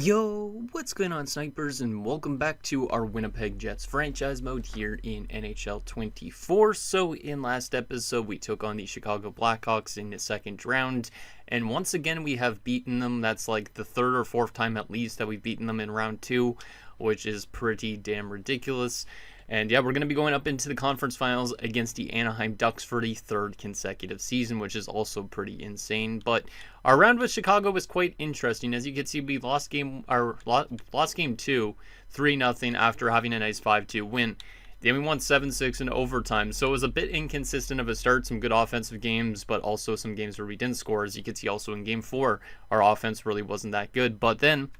Yo, what's going on, snipers, and welcome back to our Winnipeg Jets franchise mode here in NHL 24. So in last episode, we took on the Chicago Blackhawks in the second round, and once again, we have beaten them. That's like the third or fourth time at least that we've beaten them in round 2, which is pretty damn ridiculous. And yeah, we're going to be going up into the conference finals against the Anaheim Ducks for the third consecutive season, which is also pretty insane. But our round with Chicago was quite interesting. As you can see, we lost game 2, 3-0 after having a nice 5-2 win. Then we won 7-6 in overtime. So it was a bit inconsistent of a start, some good offensive games, but also some games where we didn't score. As you can see also in game 4, our offense really wasn't that good. But then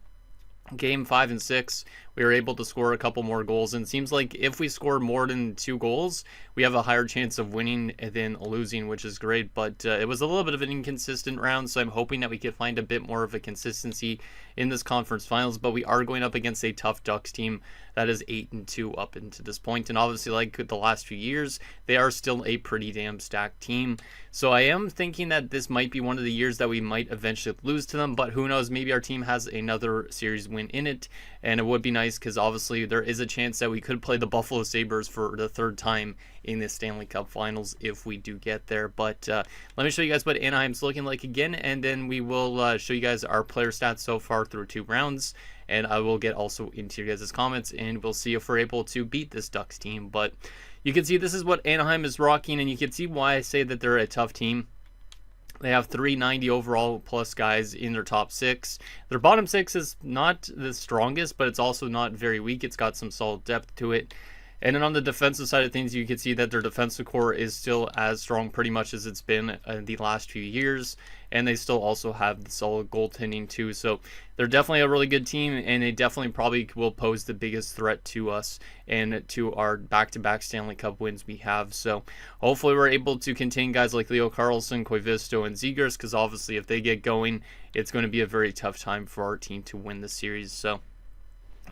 Game 5 and 6, we were able to score a couple more goals, and it seems like if we score more than 2 goals, we have a higher chance of winning than losing, which is great. But it was a little bit of an inconsistent round, so I'm hoping that we could find a bit more of a consistency in this conference finals. But we are going up against a tough Ducks team that is 8-2 up into this point, and obviously, like the last few years, they are still a pretty damn stacked team. So I am thinking that this might be one of the years that we might eventually lose to them, but who knows, maybe our team has another series win in it, and it would be nice because obviously there is a chance that we could play the Buffalo Sabres for the third time in the Stanley Cup Finals if we do get there. But let me show you guys what Anaheim's looking like again, and then we will show you guys our player stats so far through 2 rounds, and I will get also into your guys' comments, and we'll see if we're able to beat this Ducks team. But you can see this is what Anaheim is rocking, and you can see why I say that they're a tough team. They have 390 overall plus guys in their top 6. Their bottom 6 is not the strongest, but it's also not very weak. It's got some solid depth to it. And then on the defensive side of things, you can see that their defensive core is still as strong pretty much as it's been the last few years. And they still also have the solid goaltending too. So they're definitely a really good team, and they definitely probably will pose the biggest threat to us and to our back-to-back Stanley Cup wins we have. So hopefully we're able to contain guys like Leo Carlsson, Koivisto, and Zegers, because obviously if they get going, it's going to be a very tough time for our team to win the series. So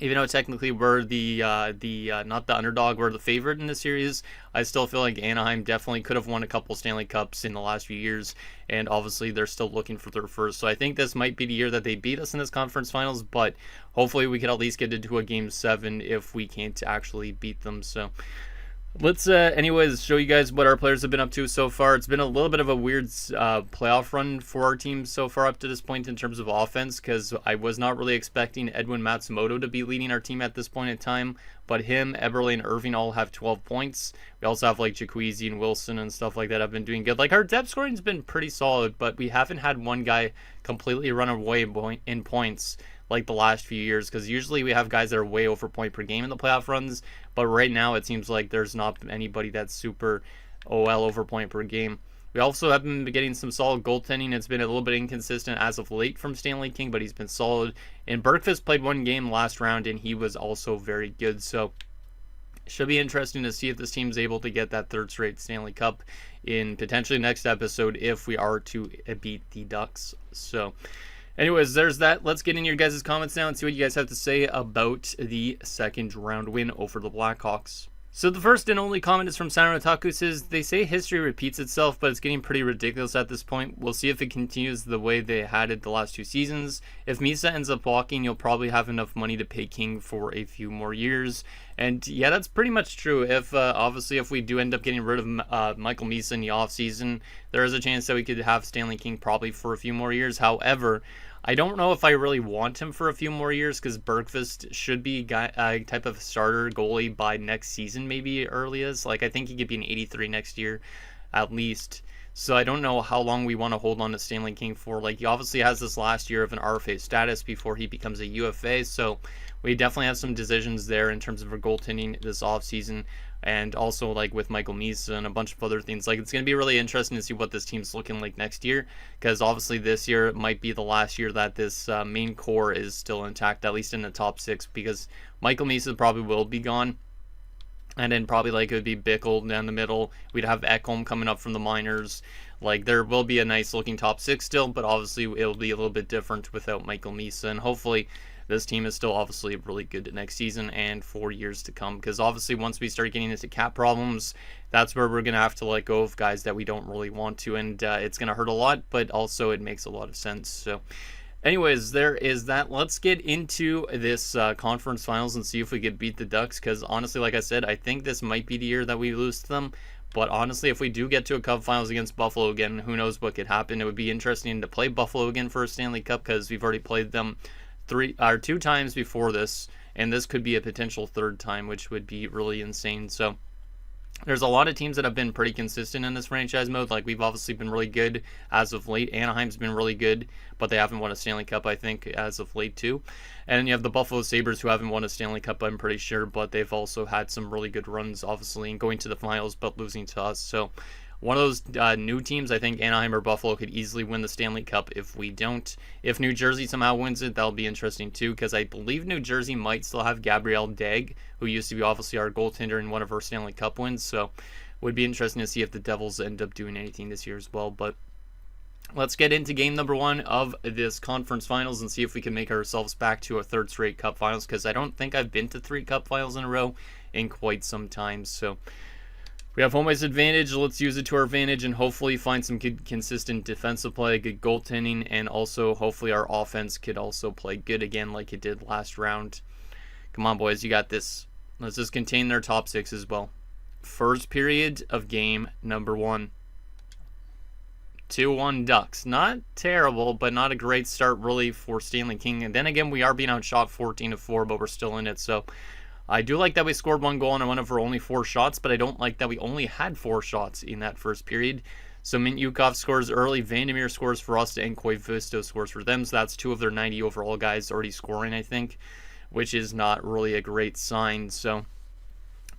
even though technically we're not the underdog, we're the favorite in the series, I still feel like Anaheim definitely could have won a couple Stanley Cups in the last few years, and obviously they're still looking for their first. So I think this might be the year that they beat us in this conference finals, but hopefully we could at least get into a Game 7 if we can't actually beat them. So let's anyways show you guys what our players have been up to so far. It's been a little bit of a weird playoff run for our team so far up to this point in terms of offense, because I was not really expecting Edwin Matsumoto to be leading our team at this point in time, but him, Eberle, and Irving all have 12 points. We also have like Jaquezie and Wilson and stuff like that have been doing good. Like our depth scoring's been pretty solid, but we haven't had one guy completely run away in points like the last few years, because usually we have guys that are way over point per game in the playoff runs, but right now it seems like there's not anybody that's super OL over point per game. We also have been getting some solid goaltending. It's been a little bit inconsistent as of late from Stanley King, but he's been solid. And Bergqvist played 1 game last round, and he was also very good. So it should be interesting to see if this team's able to get that third straight Stanley Cup in potentially next episode if we are to beat the Ducks. So anyways, there's that. Let's get in your guys' comments now and see what you guys have to say about the second round win over the Blackhawks. So the first and only comment is from Saturn Otaku. Says, they say history repeats itself, but it's getting pretty ridiculous at this point. We'll see if it continues the way they had it the last 2 seasons. If Misa ends up walking, you'll probably have enough money to pay King for a few more years. And yeah, that's pretty much true. If obviously if we do end up getting rid of Michael Misa in the offseason, there is a chance that we could have Stanley King probably for a few more years. However, I don't know if I really want him for a few more years, because Bergqvist should be a type of starter goalie by next season, maybe earliest. Like I think he could be an 83 next year at least. So I don't know how long we want to hold on to Stanley King for. Like he obviously has this last year of an RFA status before he becomes a UFA. So we definitely have some decisions there in terms of our goaltending this offseason. And also like with Michael Misa and a bunch of other things. Like it's going to be really interesting to see what this team's looking like next year, because obviously this year might be the last year that this main core is still intact, at least in the top 6, because Michael Misa probably will be gone. And then probably like it would be Bickle down the middle. We'd have Ekholm coming up from the minors. Like there will be a nice looking top 6 still, but obviously it'll be a little bit different without Michael Misa. And hopefully this team is still obviously really good next season and for years to come, because obviously once we start getting into cap problems, that's where we're going to have to let go of guys that we don't really want to, and it's going to hurt a lot, but also it makes a lot of sense. So Anyways, there is that. Let's get into this conference finals and see if we could beat the Ducks, because honestly, like I said, I think this might be the year that we lose to them. But honestly, if we do get to a Cup finals against Buffalo again, who knows what could happen. It would be interesting to play Buffalo again for a Stanley Cup, because we've already played them 2 times before this, and this could be a potential third time, which would be really insane. So there's a lot of teams that have been pretty consistent in this franchise mode. Like, we've obviously been really good as of late. Anaheim's been really good, but they haven't won a Stanley Cup, I think, as of late too. And then you have the Buffalo Sabres, who haven't won a Stanley Cup, I'm pretty sure, but they've also had some really good runs, obviously, and going to the finals, but losing to us. So one of those new teams, I think Anaheim or Buffalo could easily win the Stanley Cup if we don't. If New Jersey somehow wins it, that'll be interesting too, because I believe New Jersey might still have Gabriel Dag, who used to be obviously our goaltender in one of our Stanley Cup wins. So would be interesting to see if the Devils end up doing anything this year as well. But let's get into game number 1 of this conference finals and see if we can make ourselves back to a third straight Cup finals, because I don't think I've been to 3 Cup finals in a row in quite some time. So we have home ice advantage. Let's use it to our advantage and hopefully find some good, consistent defensive play, good goaltending, and also hopefully our offense could also play good again like it did last round. Come on, boys, you got this. Let's just contain their top 6 as well. First period of game number 1. 2-1 Ducks. Not terrible, but not a great start really for Stanley King. And then again, we are being outshot 14-4, but we're still in it. So I do like that we scored 1 goal on one of our only 4 shots, but I don't like that we only had 4 shots in that first period. So Mintyukov scores early, Vandermeer scores for us, and Koivisto scores for them. So that's 2 of their 90 overall guys already scoring, I think, which is not really a great sign. So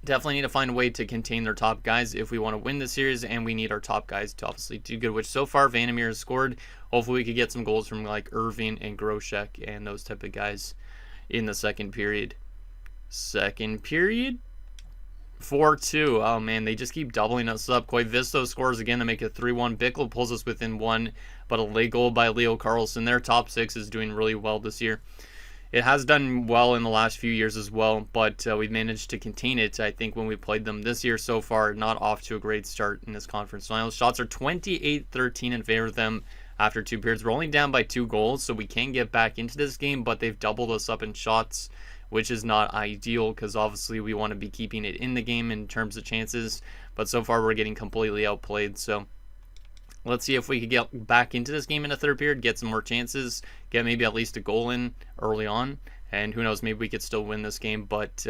definitely need to find a way to contain their top guys if we want to win the series, and we need our top guys to obviously do good, which so far Vandermeer has scored. Hopefully we could get some goals from like Irving and Groshek and those type of guys in the second period. Second period, 4-2. Oh man, they just keep doubling us up. Koivisto scores again to make it 3-1. Bickle pulls us within 1, but a late goal by Leo Carlson. Their top 6 is doing really well this year. It has done well in the last few years as well, but we've managed to contain it. I think when we played them this year so far, not off to a great start in this conference finals. Shots are 28-13 in favor of them after 2 periods. We're only down by 2 goals, so we can get back into this game, but they've doubled us up in shots, which is not ideal because obviously we want to be keeping it in the game in terms of chances, but so far we're getting completely outplayed. So let's see if we could get back into this game in the third period, get some more chances, get maybe at least a goal in early on, and who knows, maybe we could still win this game. But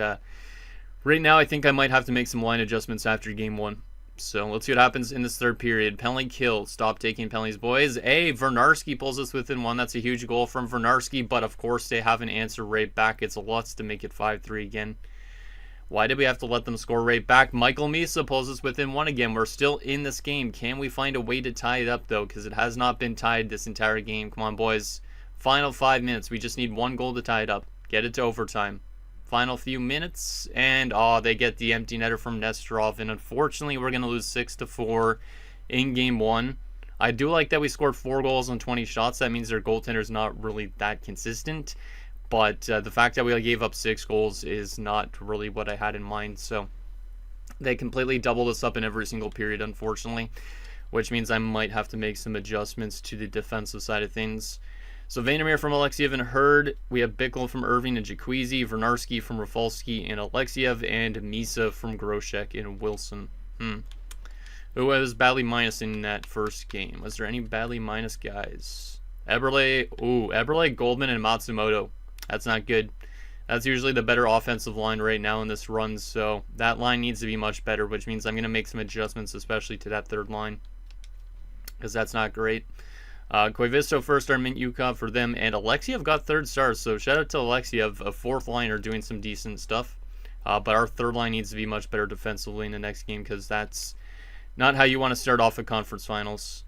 right now I think I might have to make some line adjustments after game 1. So let's see what happens in this third period. Penalty kill. Stop taking penalties, boys. Hey, Vernarski pulls us within 1. That's a huge goal from Vernarski, but of course they have an answer right back. It's a Lutz to make it 5-3 again. Why did we have to let them score right back? Michael Misa pulls us within 1 again. We're still in this game. Can we find a way to tie it up, though? Because it has not been tied this entire game. Come on, boys. Final 5 minutes. We just need 1 goal to tie it up. Get it to overtime. Final few minutes. And, they get the empty netter from Nesterov. And unfortunately, we're going to lose 6-4 in game 1. I do like that we scored 4 goals on 20 shots. That means their goaltender's not really that consistent. But the fact that we gave up 6 goals is not really what I had in mind. So they completely doubled us up in every single period, unfortunately, which means I might have to make some adjustments to the defensive side of things. So Vandermeer from Alexiev and Hurd. We have Bickle from Irving and Jacuzzi, Vernarski from Rafalski and Alexiev, and Misa from Groshek and Wilson. Who was badly minus in that first game? Was there any badly minus guys? Eberle, Goldman, and Matsumoto. That's not good. That's usually the better offensive line right now in this run, so that line needs to be much better, which means I'm going to make some adjustments, especially to that third line, because that's not great. Koivisto first star, Mintyukov for them, and Alexiev got 3rd stars, so shout out to Alexiev, a 4th liner doing some decent stuff. But our third line needs to be much better defensively in the next game, because that's not how you want to start off a conference finals.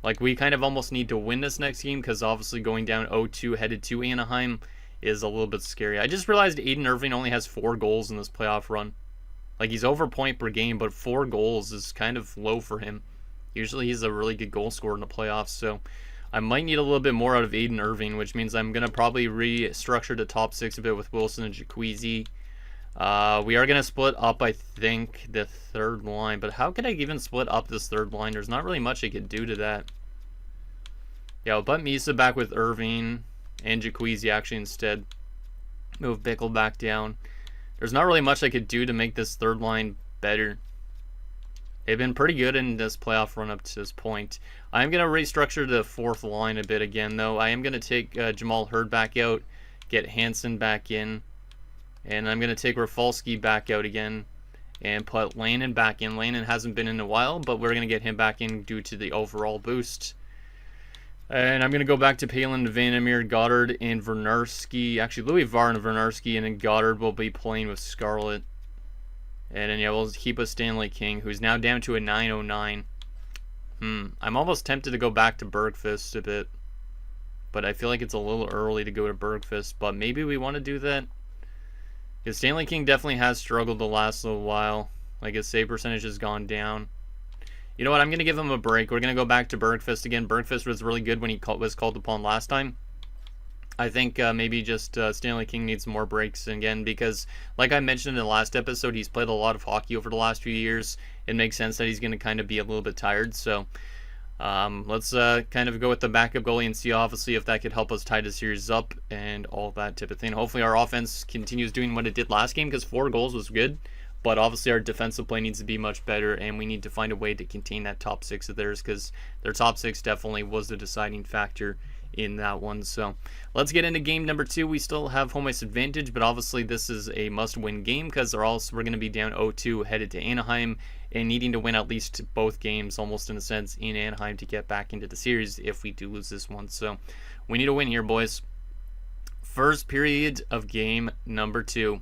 Like, we kind of almost need to win this next game, because obviously going down 0-2 headed to Anaheim is a little bit scary. I just realized Aiden Irving only has 4 goals in this playoff run. Like, he's over point per game, but 4 goals is kind of low for him. Usually he's a really good goal scorer in the playoffs, so I might need a little bit more out of Aiden Irving, which means I'm going to probably restructure the top 6 a bit with Wilson and Jacuzzi. We are going to split up, I think, the third line, but how could I even split up this third line? There's not really much I could do to that. Yeah, I'll put Misa back with Irving. and Jacuzzi actually instead. Move Bickle back down. There's not really much I could do to make this third line better. They've been pretty good in this playoff run up to this point. I'm going to restructure the fourth line a bit again, though. I am going to take Jamal Hurd back out, get Hansen back in, and I'm going to take Rafalski back out again and put Lannon back in. Lannon hasn't been in a while, but we're going to get him back in due to the overall boost. And I'm going to go back to Palin, Vandermeer, Goddard, and Vernarski. Actually, Louis Varr and Vernarski, and then Goddard will be playing with Scarlett. And then, yeah, we'll keep a Stanley King, who's now down to a 909. I'm almost tempted to go back to Bergfist a bit. But I feel like it's a little early to go to Bergfist. But maybe we want to do that. Because Stanley King definitely has struggled the last little while. Like, his save percentage has gone down. You know what? I'm going to give him a break. We're going to go back to Bergfist again. Bergfist was really good when he was called upon last time. I think maybe just Stanley King needs more breaks again because, like I mentioned in the last episode, he's played a lot of hockey over the last few years. It makes sense that he's going to kind of be a little bit tired. So let's kind of go with the backup goalie and see, obviously, if that could help us tie the series up and all that type of thing. Hopefully our offense continues doing what it did last game because 4 goals was good. But obviously our defensive play needs to be much better, and we need to find a way to contain that top 6 of theirs because their top 6 definitely was the deciding factor in that one. So let's get into game number 2. We still have home ice advantage, but obviously this is a must-win game because we're going to be down 0-2 headed to Anaheim and needing to win at least both games, almost in a sense, in Anaheim to get back into the series if we do lose this one. So we need a win here, boys. First period of game number 2.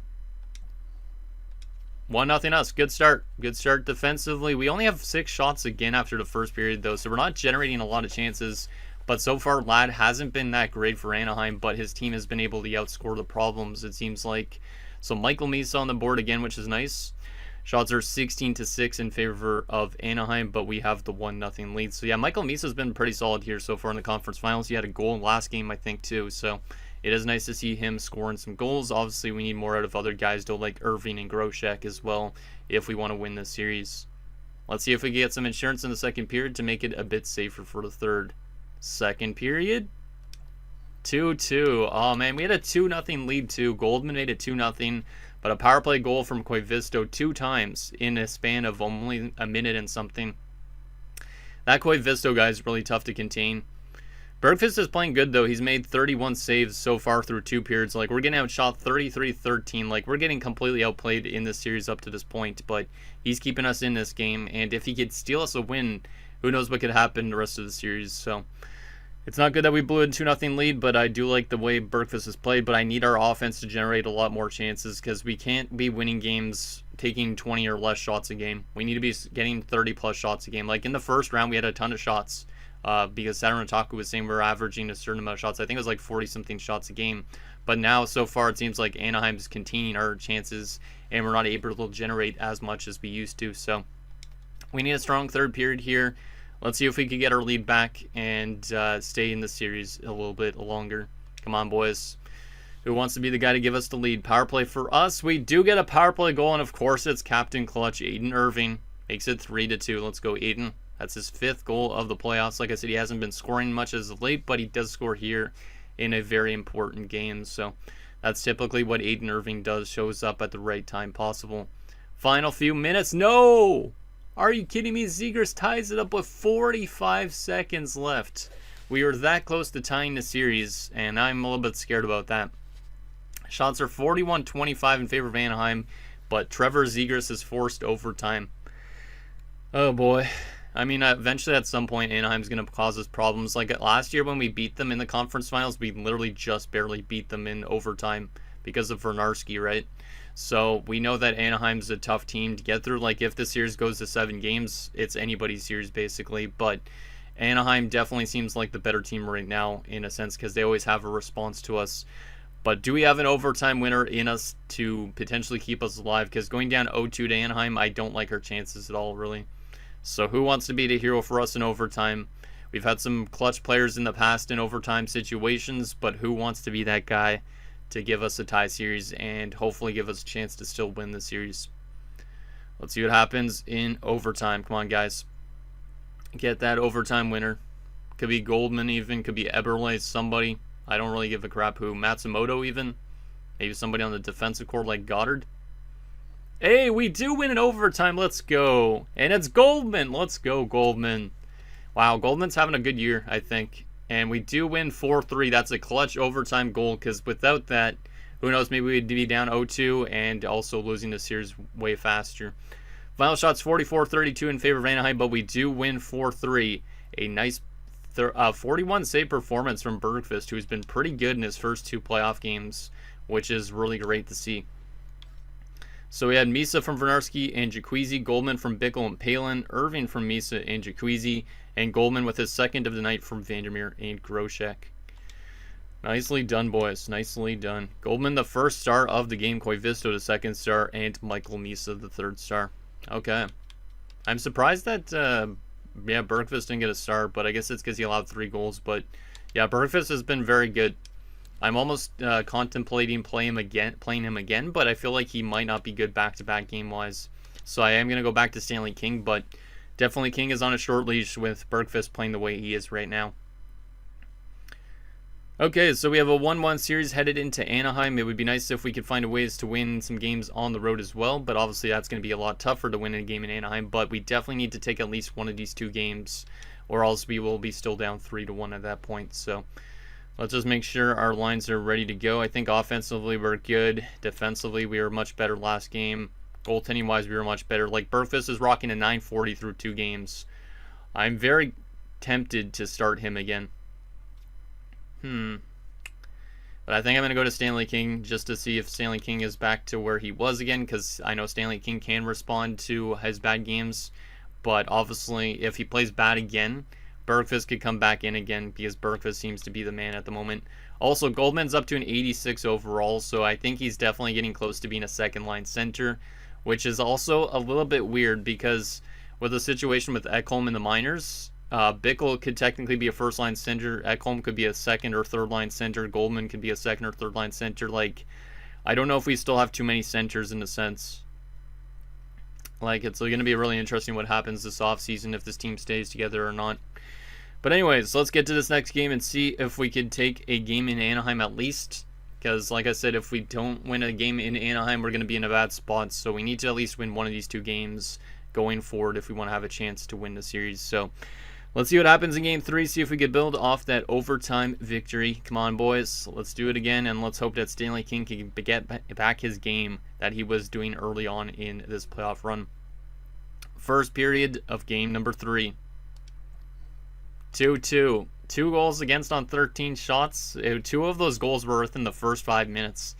1-0 us. Good start. Good start defensively. We only have 6 shots again after the first period, though, so we're not generating a lot of chances. But so far, Ladd hasn't been that great for Anaheim, but his team has been able to outscore the problems, it seems like. So Michael Misa on the board again, which is nice. Shots are 16-6 in favor of Anaheim, but we have the 1-0 lead. So yeah, Michael Misa's been pretty solid here so far in the conference finals. He had a goal in last game, I think, too. So it is nice to see him scoring some goals. Obviously, we need more out of other guys, though, like Irving and Groshek as well, if we want to win this series. Let's see if we can get some insurance in the second period to make it a bit safer for the third. Second period, 2-2. Oh, man, we had a 2-0 lead, too. Goldman made it 2-0, but a power play goal from Koivisto 2 times in a span of only a minute and something. That Koivisto guy is really tough to contain. Bergfist is playing good, though. He's made 31 saves so far through 2 periods. Like, we're getting outshot 33-13. Like, we're getting completely outplayed in this series up to this point, but he's keeping us in this game, and if he could steal us a win, who knows what could happen the rest of the series. So it's not good that we blew a 2-0 lead, but I do like the way Bergfist has played, but I need our offense to generate a lot more chances because we can't be winning games taking 20 or less shots a game. We need to be getting 30-plus shots a game. Like, in the first round, we had a ton of shots. Because Saturn Otaku was saying we're averaging a certain amount of shots. I think it was like 40-something shots a game. But now, so far, it seems like Anaheim's containing our chances, and we're not able to generate as much as we used to. So we need a strong third period here. Let's see if we can get our lead back and stay in the series a little bit longer. Come on, boys. Who wants to be the guy to give us the lead? Power play for us. We do get a power play goal, and of course, it's Captain Clutch, Aiden Irving. Makes it 3-2. Let's go, Aiden. That's his 5th goal of the playoffs. Like I said, he hasn't been scoring much as of late, but he does score here in a very important game. So that's typically what Aiden Irving does, shows up at the right time possible. Final few minutes. No! Are you kidding me? Zegras ties it up with 45 seconds left. We were that close to tying the series, and I'm a little bit scared about that. Shots are 41-25 in favor of Anaheim, but Trevor Zegras is forced overtime. Oh, boy. I mean, eventually at some point, Anaheim's going to cause us problems. Like last year when we beat them in the conference finals, we literally just barely beat them in overtime because of Vernarski, right? So we know that Anaheim's a tough team to get through. Like if the series goes to 7 games, it's anybody's series basically. But Anaheim definitely seems like the better team right now in a sense because they always have a response to us. But do we have an overtime winner in us to potentially keep us alive? Because going down 0-2 to Anaheim, I don't like our chances at all, really. So who wants to be the hero for us in overtime? We've had some clutch players in the past in overtime situations, but who wants to be that guy to give us a tie series and hopefully give us a chance to still win the series? Let's see what happens in overtime. Come on, guys. Get that overtime winner. Could be Goldman even. Could be Eberle, somebody. I don't really give a crap who. Matsumoto even. Maybe somebody on the defensive core like Goddard. Hey, we do win in overtime. Let's go. And it's Goldman. Let's go, Goldman. Wow, Goldman's having a good year, I think. And we do win 4-3. That's a clutch overtime goal, because without that, who knows, maybe we'd be down 0-2 and also losing the series way faster. Final shots 44-32 in favor of Anaheim, but we do win 4-3. A nice 41 save performance from Bergqvist, who's been pretty good in his first 2 playoff games, which is really great to see. So we had Misa from Vernarski and Jacuzzi, Goldman from Bickle and Palin, Irving from Misa and Jacuzzi, and Goldman with his second of the night from Vandermeer and Groshek. Nicely done, boys. Nicely done. Goldman, the first star of the game, Koivisto, the second star, and Michael Misa, the third star. Okay. I'm surprised that, Bergqvist didn't get a star, but I guess it's because he allowed 3 goals. But, yeah, Bergqvist has been very good. I'm almost contemplating playing him again, but I feel like he might not be good back-to-back game-wise. So I am going to go back to Stanley King, but definitely King is on a short leash with Bergqvist playing the way he is right now. Okay, so we have a 1-1 series headed into Anaheim. It would be nice if we could find ways to win some games on the road as well, but obviously that's going to be a lot tougher to win a game in Anaheim, but we definitely need to take at least one of these 2 games, or else we will be still down 3-1 at that point. So let's just make sure our lines are ready to go. I think offensively we're good. Defensively we were much better last game. Goaltending wise we were much better. Like Bergqvist is rocking a 940 through 2 games. I'm very tempted to start him again. But I think I'm going to go to Stanley King just to see if Stanley King is back to where he was again, because I know Stanley King can respond to his bad games. But obviously if he plays bad again, Bergqvist could come back in again, because Bergqvist seems to be the man at the moment. Also, Goldman's up to an 86 overall, so I think he's definitely getting close to being a second-line center, which is also a little bit weird, because with the situation with Ekholm in the minors, Bickle could technically be a first-line center, Ekholm could be a second or third-line center, Goldman could be a second or third-line center. Like, I don't know if we still have too many centers in a sense. Like, it's going to be really interesting what happens this offseason if this team stays together or not. But anyways, let's get to this next game and see if we can take a game in Anaheim at least. Because, like I said, if we don't win a game in Anaheim, we're going to be in a bad spot. So we need to at least win one of these 2 games going forward if we want to have a chance to win the series. So let's see what happens in Game 3. See if we can build off that overtime victory. Come on, boys. Let's do it again. And let's hope that Stanley King can get back his game that he was doing early on in this playoff run. First period of game number 3. 2-2. 2 goals against on 13 shots. 2 of those goals were within the first 5 minutes.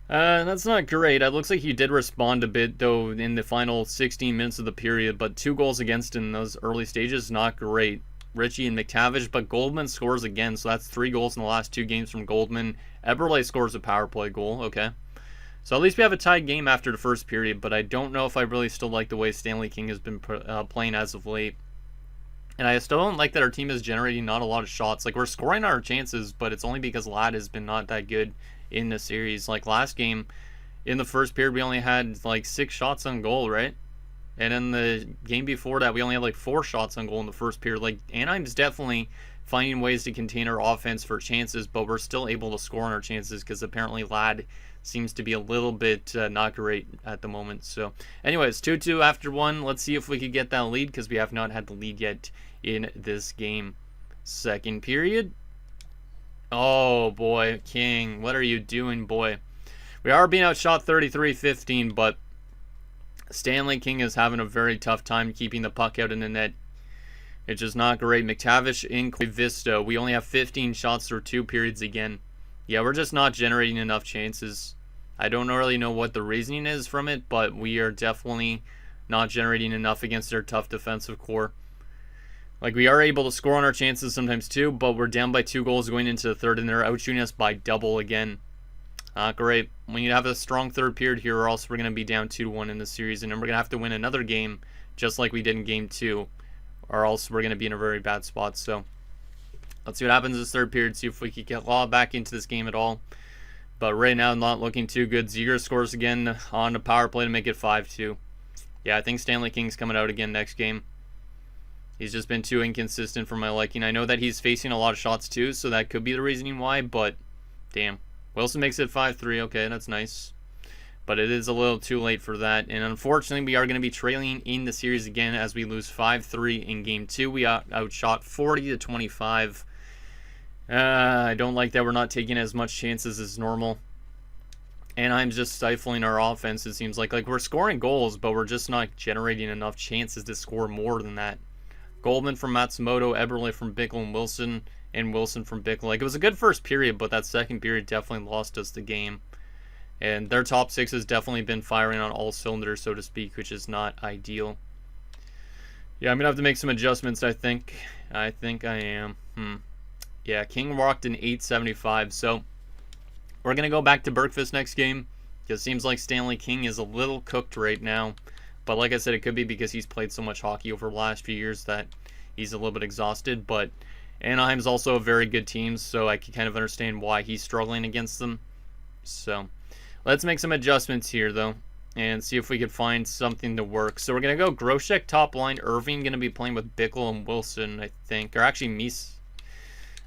That's not great. It looks like he did respond a bit, though, in the final 16 minutes of the period, but 2 goals against in those early stages, not great. Ritchie and McTavish, but Goldman scores again, so that's 3 goals in the last 2 games from Goldman. Eberle scores a power play goal, okay. So at least we have a tied game after the first period, but I don't know if I really still like the way Stanley King has been playing as of late. And I still don't like that our team is generating not a lot of shots. Like, we're scoring our chances, but it's only because Ladd has been not that good in the series. Like, last game, in the first period, we only had, like, 6 shots on goal, right? And in the game before that, we only had, like, 4 shots on goal in the first period. Like, Anaheim's definitely finding ways to contain our offense for chances, but we're still able to score on our chances because apparently Ladd seems to be a little bit not great at the moment. So, anyways, 2-2 after 1. Let's see if we could get that lead because we have not had the lead yet in this game. Second period. Oh, boy. King, what are you doing, boy? We are being outshot 33-15, but Stanley King is having a very tough time keeping the puck out in the net. It's just not great. McTavish in Koivisto. We only have 15 shots through 2 periods again. Yeah, we're just not generating enough chances. I don't really know what the reasoning is from it, but we are definitely not generating enough against their tough defensive core. Like, we are able to score on our chances sometimes too, but we're down by 2 goals going into the third, and they're outshooting us by double again. Not great. We need to have a strong third period here, or else we're going to be down 2-1 in the series, and then we're going to have to win another game, just like we did in Game 2, or else we're going to be in a very bad spot. So let's see what happens this third period, see if we can get Law back into this game at all. But right now, not looking too good. Ziegler scores again on the power play to make it 5-2. Yeah, I think Stanley King's coming out again next game. He's just been too inconsistent for my liking. I know that he's facing a lot of shots too, so that could be the reasoning why, but damn. Wilson makes it 5-3. Okay, that's nice. But it is a little too late for that. And unfortunately, we are going to be trailing in the series again as we lose 5-3 in Game 2. We outshot 40-25. I don't like that we're not taking as much chances as normal. And I'm just stifling our offense, it seems like. Like, we're scoring goals, but we're just not generating enough chances to score more than that. Goldman from Matsumoto, Eberle from Bickle and Wilson from Bickle. Like, it was a good first period, but that second period definitely lost us the game. And their top six has definitely been firing on all cylinders, so to speak, which is not ideal. Yeah, I'm going to have to make some adjustments, I think. I am. Yeah, King walked in 875, so we're going to go back to Bergfist next game. Because it seems like Stanley King is a little cooked right now. But like I said, it could be because he's played so much hockey over the last few years that he's a little bit exhausted. But Anaheim's also a very good team, so I can kind of understand why he's struggling against them. So let's make some adjustments here, though, and see if we could find something to work. So we're going to go Groshek top line. Irving going to be playing with Bickle and Wilson, I think. Or actually,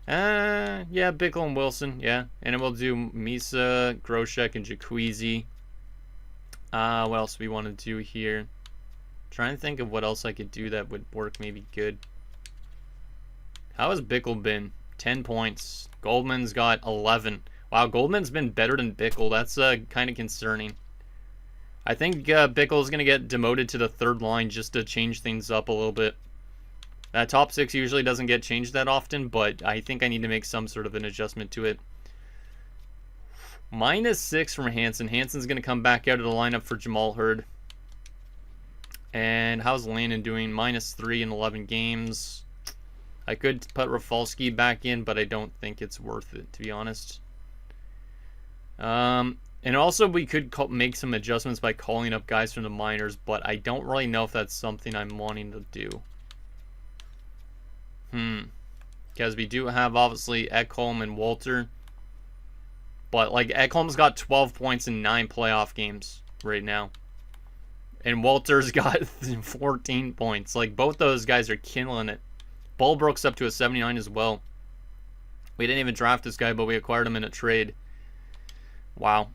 yeah, Bickle and Wilson, yeah. And then we'll do Misa, Groshek, and Jacuzzi. What else do we want to do here? Trying to think of what else I could do that would work maybe good. How has Bickle been? 10 points. Goldman's got 11. Wow, Goldman's been better than Bickle. That's kind of concerning. I think Bickle's going to get demoted to the third line just to change things up a little bit. That top six usually doesn't get changed that often, but I think I need to make some sort of an adjustment to it. -6 from Hansen. Hansen's going to come back out of the lineup for Jamal Hurd. And how's Landon doing? -3 in 11 games. I could put Rafalski back in, but I don't think it's worth it, to be honest. And also we could make some adjustments by calling up guys from the minors, but I don't really know if that's something I'm wanting to do. Because we do have, obviously, Ekholm and Walter. But, like, Ekholm's got 12 points in 9 playoff games right now. And Walter's got 14 points. Like, both those guys are killing it. Bulbrook's up to a 79 as well. We didn't even draft this guy, but we acquired him in a trade. Wow.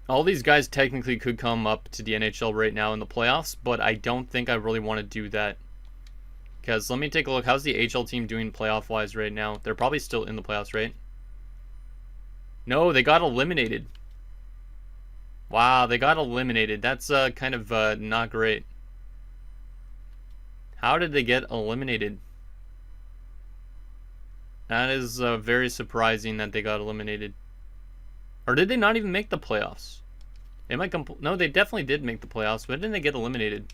All these guys technically could come up to the NHL right now in the playoffs, but I don't think I really want to do that. Because let me take a look. How's the HL team doing playoff-wise right now? They're probably still in the playoffs, right? No, they got eliminated. Wow, they got eliminated. That's kind of not great. How did they get eliminated? That is very surprising that they got eliminated. Or did they not even make the playoffs? They might no, they definitely did make the playoffs, but didn't they get eliminated?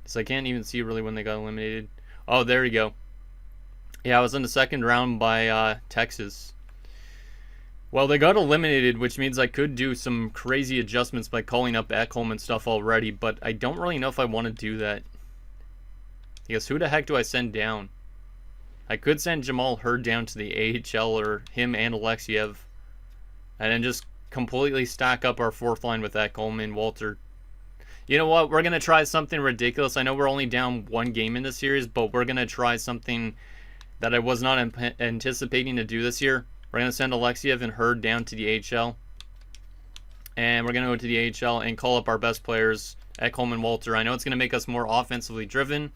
So I can't even see really when they got eliminated. Oh, there you go. Yeah, I was in the second round by Texas. Well, they got eliminated, which means I could do some crazy adjustments by calling up Ekholm and stuff already, but I don't really know if I want to do that. Because who the heck do I send down? I could send Jamal Hurd down to the AHL, or him and Alexiev, and then just completely stack up our fourth line with Ekholm and Walter. You know what? We're going to try something ridiculous. I know we're only down 1 game in the series, but we're going to try something that I was not anticipating to do this year. We're going to send Alexiev and Hurd down to the AHL. And we're going to go to the AHL and call up our best players, Ekholm and Walter. I know it's going to make us more offensively driven,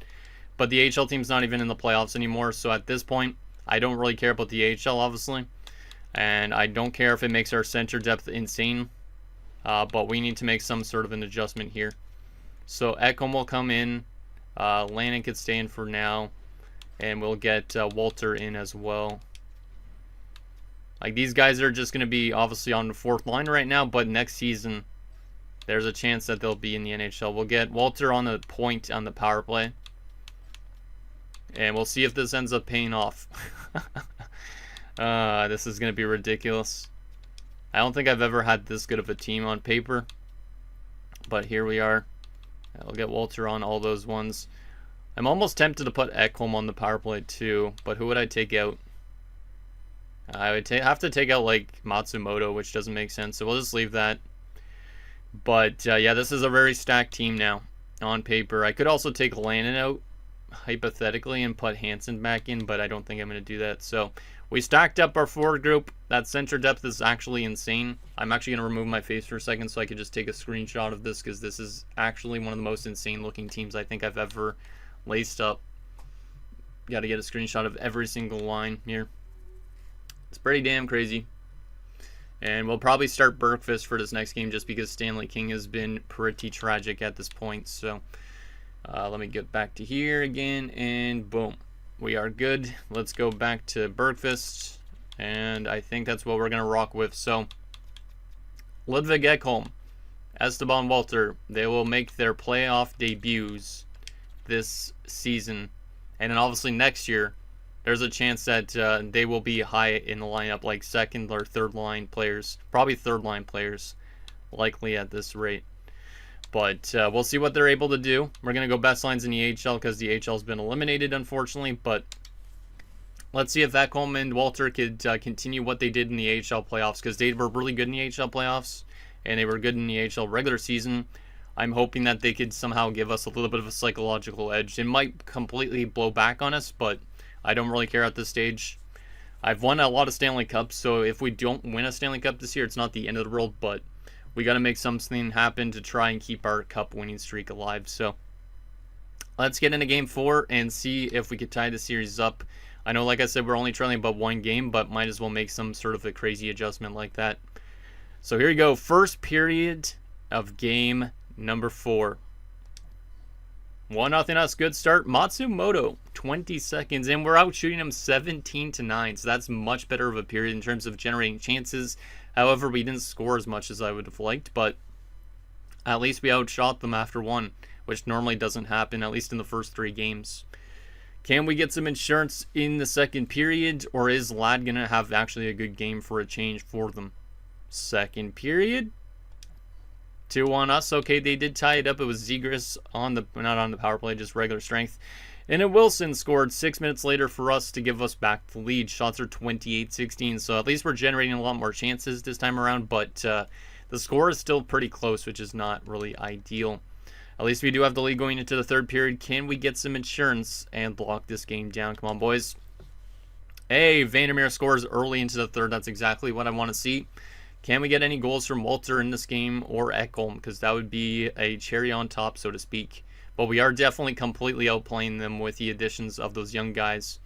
but the AHL team's not even in the playoffs anymore. So at this point, I don't really care about the AHL, obviously. And I don't care if it makes our center depth insane. But we need to make some sort of an adjustment here. So Ekholm will come in. Lannon could stay in for now. And we'll get Walter in as well. Like, these guys are just going to be obviously on the fourth line right now, but next season there's a chance that they'll be in the NHL. We'll get Walter on the point on the power play. And we'll see if this ends up paying off. This is going to be ridiculous. I don't think I've ever had this good of a team on paper. But here we are. I'll get Walter on all those ones. I'm almost tempted to put Ekholm on the power play too, but who would I take out? I would have to take out like Matsumoto, which doesn't make sense, so we'll just leave that. But yeah, this is a very stacked team now on paper. I could also take Lannon out. hypothetically and put Hansen back in, but I don't think I'm going to do that. So we stacked up our forward group. That center depth is actually insane. I'm actually going to remove my face for a second so I can just take a screenshot of this, because this is actually one of the most insane looking teams I think I've ever laced up. Got to get a screenshot of every single line here. It's pretty damn crazy. And we'll probably start Bergfist for this next game just because Stanley King has been pretty tragic at this point. So let me get back to here again, and boom. We are good. Let's go back to Bergfist, and I think that's what we're going to rock with. So Ludwig Ekholm, Esteban Walter, they will make their playoff debuts this season. And then obviously next year, there's a chance that they will be high in the lineup, like second or third line players. Probably third line players, likely at this rate. But we'll see what they're able to do. We're going to go best lines in the AHL because the AHL has been eliminated, unfortunately. But let's see if Ekholm and Walter could continue what they did in the AHL playoffs, because they were really good in the AHL playoffs, and they were good in the AHL regular season. I'm hoping that they could somehow give us a little bit of a psychological edge. It might completely blow back on us, but I don't really care at this stage. I've won a lot of Stanley Cups, so if we don't win a Stanley Cup this year, it's not the end of the world, but we got to make something happen to try and keep our cup winning streak alive. So let's get into game 4 and see if we could tie the series up. I know, like I said, we're only trailing about one game, but might as well make some sort of a crazy adjustment like that. So here you go. First period of game number 4. 1-0 us. Good start. Matsumoto, 20 seconds, and we're out shooting him 17-9. So that's much better of a period in terms of generating chances. However, we didn't score as much as I would have liked, but at least we outshot them after one, which normally doesn't happen, at least in the first 3 games. Can we get some insurance in the second period, or is Ladd going to have actually a good game for a change for them? Second period. 2-1 us. Okay, they did tie it up. It was Zegras on the, not on the power play, just regular strength. And then Wilson scored 6 minutes later for us to give us back the lead. Shots are 28-16, so at least we're generating a lot more chances this time around, but the score is still pretty close, which is not really ideal. At least we do have the lead going into the third period. Can we get some insurance and lock this game down? Come on, boys. Hey, Vandermeer scores early into the third. That's exactly what I want to see. Can we get any goals from Walter in this game or Ekholm? Because that would be a cherry on top, so to speak. But we are definitely completely outplaying them with the additions of those young guys.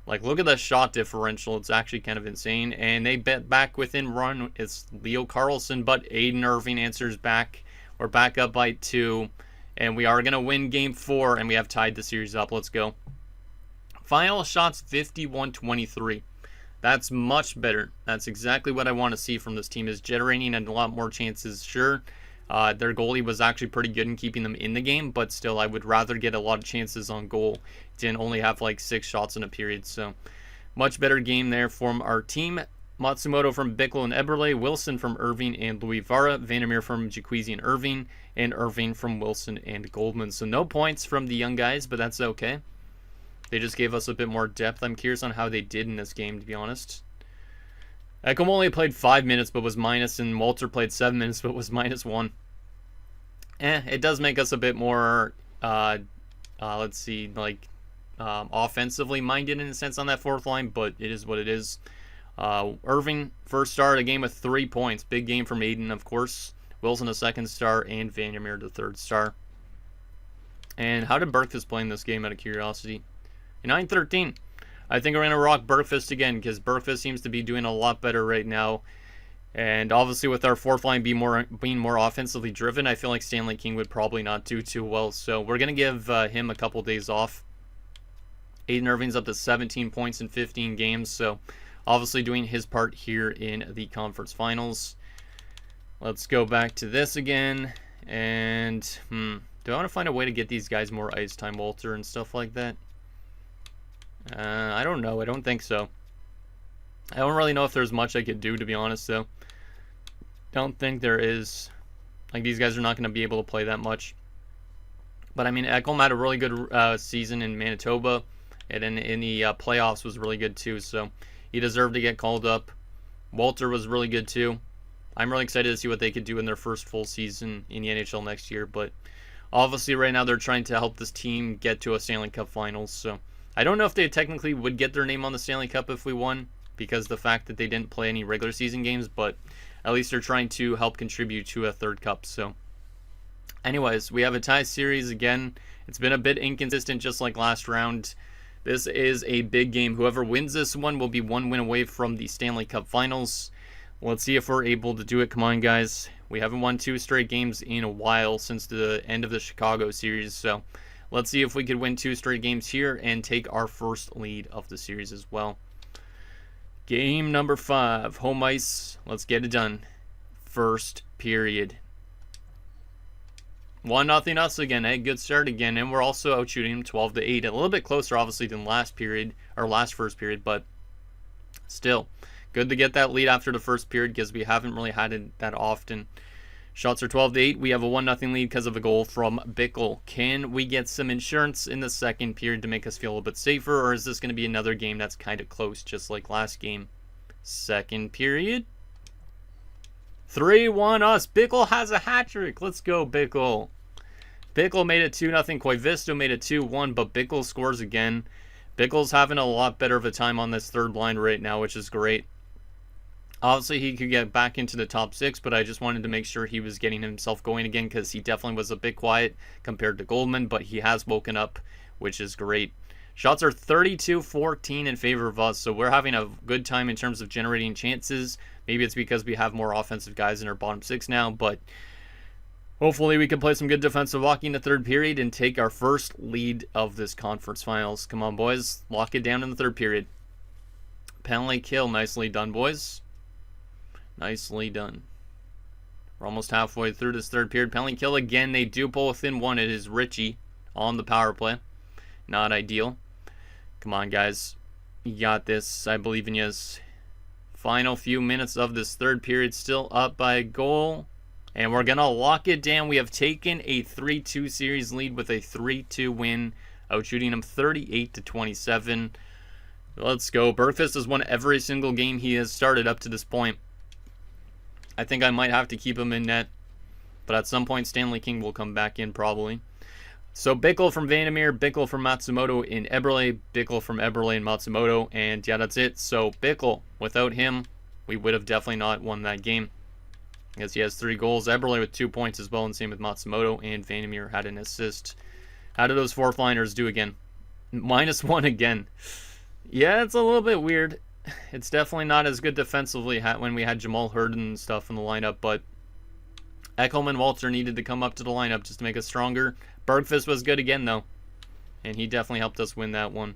Like, look at the shot differential. It's actually kind of insane. And they bet back within run. It's Leo Carlson, but Aiden Irving answers back. We're back up by 2. And we are going to win game 4, and we have tied the series up. Let's go. Final shots, 51-23. That's much better. That's exactly what I want to see from this team, is generating a lot more chances. Sure, their goalie was actually pretty good in keeping them in the game, but still, I would rather get a lot of chances on goal than only have like 6 shots in a period. So, much better game there from our team. Matsumoto from Bickle and Eberle, Wilson from Irving and Louis Vara, Vandermeer from Jacuzzi and Irving from Wilson and Goldman. So no points from the young guys, but that's okay. They just gave us a bit more depth. I'm curious on how they did in this game, to be honest. Ekholm only played 5 minutes, but was minus, and Walter played 7 minutes, but was -1. It does make us a bit more, let's see, like, offensively minded in a sense on that fourth line, but it is what it is. Irving, first star of the game with 3 points. Big game from Aiden, of course. Wilson, a second star, and Vandermeer, the third star. And how did Bergfist play in this game, out of curiosity? 9-13. I think we're going to rock Bergfist again, because Bergfist seems to be doing a lot better right now. And obviously with our fourth line being more offensively driven, I feel like Stanley King would probably not do too well. So we're going to give him a couple days off. Aiden Irving's up to 17 points in 15 games, so obviously doing his part here in the conference finals. Let's go back to this again. And, do I want to find a way to get these guys more ice time, Walter, and stuff like that? I don't know. I don't think so. I don't really know if there's much I could do, to be honest, though. Don't think there is. Like, these guys are not going to be able to play that much. But, I mean, Ekholm had a really good season in Manitoba. And in the playoffs was really good, too. So, he deserved to get called up. Walter was really good, too. I'm really excited to see what they could do in their first full season in the NHL next year. But Obviously, right now they're trying to help this team get to a Stanley Cup Finals. So I don't know if they technically would get their name on the Stanley Cup if we won, because the fact that they didn't play any regular season games, but at least they're trying to help contribute to a third cup. So anyways, we have a tie series again. It's been a bit inconsistent just like last round. This is a big game. Whoever wins this one will be one win away from the Stanley Cup Finals. Let's see if we're able to do it. Come on, guys. We haven't won 2 straight games in a while since the end of the Chicago series. So let's see if we could win 2 straight games here and take our first lead of the series as well. Game number 5. Home ice. Let's get it done. First period. 1-0 us again. Good start again. And we're also out shooting them 12-8. A little bit closer, obviously, than last first period. But still, good to get that lead after the first period because we haven't really had it that often. Shots are 12-8. We have a 1-0 lead because of a goal from Bickle. Can we get some insurance in the second period to make us feel a little bit safer? Or is this going to be another game that's kind of close, just like last game? Second period. 3-1 us. Bickle has a hat trick. Let's go, Bickle. Bickle made it 2-0. Koivisto made it 2-1, but Bickle scores again. Bickle's having a lot better of a time on this third line right now, which is great. Obviously, he could get back into the top 6, but I just wanted to make sure he was getting himself going again because he definitely was a bit quiet compared to Goldman, but he has woken up, which is great. Shots are 32-14 in favor of us, so we're having a good time in terms of generating chances. Maybe it's because we have more offensive guys in our bottom 6 now, but hopefully we can play some good defensive hockey in the third period and take our first lead of this conference finals. Come on, boys. Lock it down in the third period. Penalty kill. Nicely done, boys. Nicely done. We're almost halfway through this third period. Penalty kill again. They do pull within 1. It is Richie on the power play. Not ideal. Come on, guys. You got this. I believe in you. Final few minutes of this third period. Still up by a goal. And we're going to lock it down. We have taken a 3-2 series lead with a 3-2 win. Outshooting them 38-27. Let's go. Bergfist has won every single game he has started up to this point. I think I might have to keep him in net. But at some point, Stanley King will come back in probably. So Bickle from Vandermeer, Bickle from Matsumoto in Eberle, Bickle from Eberle and Matsumoto. And yeah, that's it. So Bickle, without him, we would have definitely not won that game. Because he has 3 goals. Eberle with 2 points as well, and same with Matsumoto. And Vandermeer had an assist. How did those fourth liners do again? -1 again. Yeah, it's a little bit weird. It's definitely not as good defensively when we had Jamal Hurd and stuff in the lineup, but Ekholm and Walter needed to come up to the lineup just to make us stronger. Bergfist was good again, though, and he definitely helped us win that one.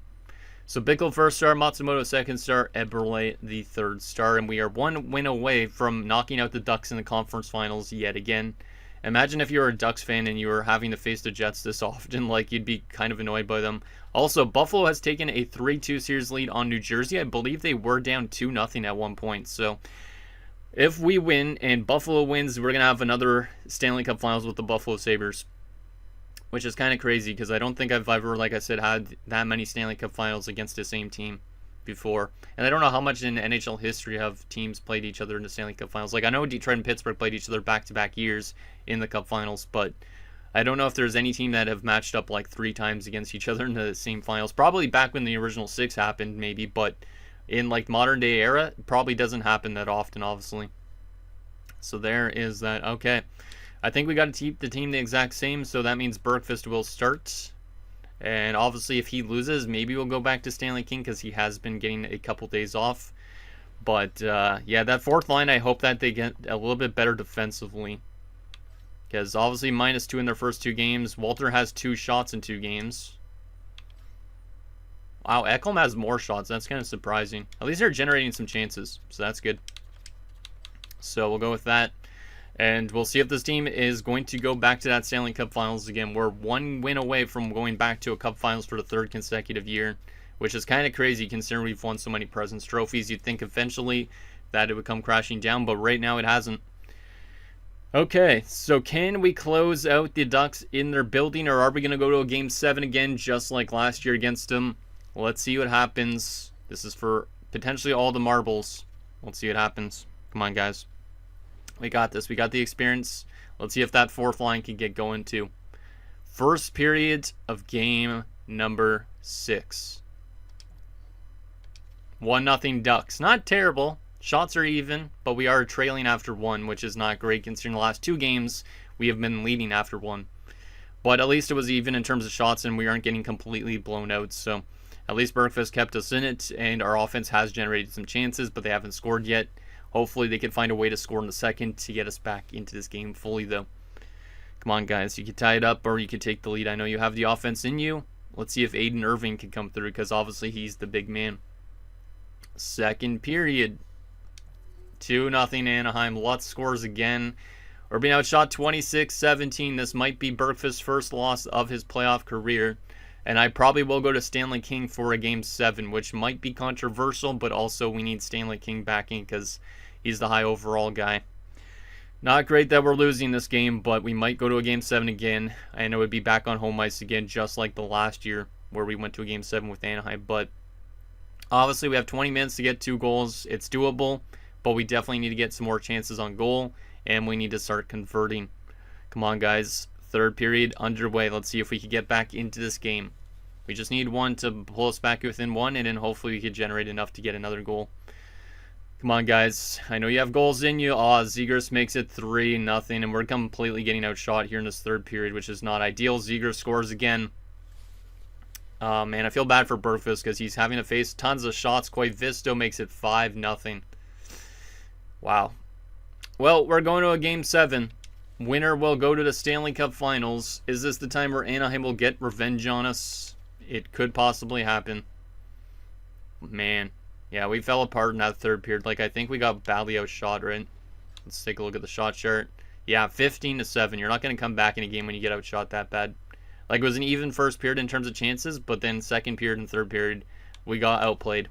So Bickle first star, Matsumoto second star, Eberle the third star, and we are 1 win away from knocking out the Ducks in the conference finals yet again. Imagine if you were a Ducks fan and you were having to face the Jets this often, like you'd be kind of annoyed by them. Also, Buffalo has taken a 3-2 series lead on New Jersey. I believe they were down 2-0 at one point. So if we win and Buffalo wins, we're going to have another Stanley Cup Finals with the Buffalo Sabres, which is kind of crazy because I don't think I've ever, like I said, had that many Stanley Cup Finals against the same team before. And I don't know how much in NHL history have teams played each other in the Stanley Cup Finals. Like, I know Detroit and Pittsburgh played each other back-to-back years in the Cup Finals, but I don't know if there's any team that have matched up like 3 times against each other in the same finals. Probably back when the original 6 happened, maybe, but in like modern day era, it probably doesn't happen that often, obviously. So there is that. Okay. I think we got to keep the team the exact same, so that means Bergfist will start. And obviously, if he loses, maybe we'll go back to Stanley King because he has been getting a couple days off. But yeah, that fourth line, I hope that they get a little bit better defensively. Because obviously -2 in their first 2 games. Walter has 2 shots in 2 games. Wow, Ekholm has more shots. That's kind of surprising. At least they're generating some chances, so that's good. So we'll go with that. And we'll see if this team is going to go back to that Stanley Cup Finals again. We're 1 win away from going back to a Cup Finals for the 3rd consecutive year, which is kind of crazy considering we've won so many Presidents Trophies. You'd think eventually that it would come crashing down, but right now it hasn't. Okay, so can we close out the Ducks in their building, or are we going to go to a Game 7 again just like last year against them? Let's see what happens. This is for potentially all the marbles. Let's see what happens. Come on, guys. We got this. We got the experience. Let's see if that fourth line can get going too. First period of game number 6. 1-0 Ducks. Not terrible. Shots are even, but we are trailing after 1, which is not great considering the last 2 games we have been leading after 1. But at least it was even in terms of shots, and we aren't getting completely blown out. So at least Bergfest kept us in it, and our offense has generated some chances, but they haven't scored yet. Hopefully they can find a way to score in the second to get us back into this game fully, though. Come on, guys. You can tie it up, or you can take the lead. I know you have the offense in you. Let's see if Aiden Irving can come through, because obviously he's the big man. Second period. 2-0 Anaheim. Lutz scores again. We're being outshot 26-17. This might be Bergfest's first loss of his playoff career. And I probably will go to Stanley King for a Game 7, which might be controversial, but also we need Stanley King backing because he's the high overall guy. Not great that we're losing this game, but we might go to a Game 7 again. And it would be back on home ice again, just like the last year where we went to a Game 7 with Anaheim. But obviously we have 20 minutes to get 2 goals. It's doable, but we definitely need to get some more chances on goal, and we need to start converting. Come on, guys. Third period underway. Let's see if we can get back into this game. We just need 1 to pull us back within 1, and then hopefully we can generate enough to get another goal. Come on, guys. I know you have goals in you. Zegers makes it 3-0, and we're completely getting outshot here in this third period, which is not ideal. Zegers scores again. Man, I feel bad for Bergfest because he's having to face tons of shots. Coy Visto makes it 5-0. Wow. Well, we're going to a Game 7. Winner will go to the Stanley Cup Finals. Is this the time where Anaheim will get revenge on us? It could possibly happen. Man. Yeah, we fell apart in that third period. Like, I think we got badly outshot, right? Let's take a look at the shot chart. Yeah, 15-7. You're not going to come back in a game when you get outshot that bad. Like, it was an even first period in terms of chances, but then second period and third period, we got outplayed.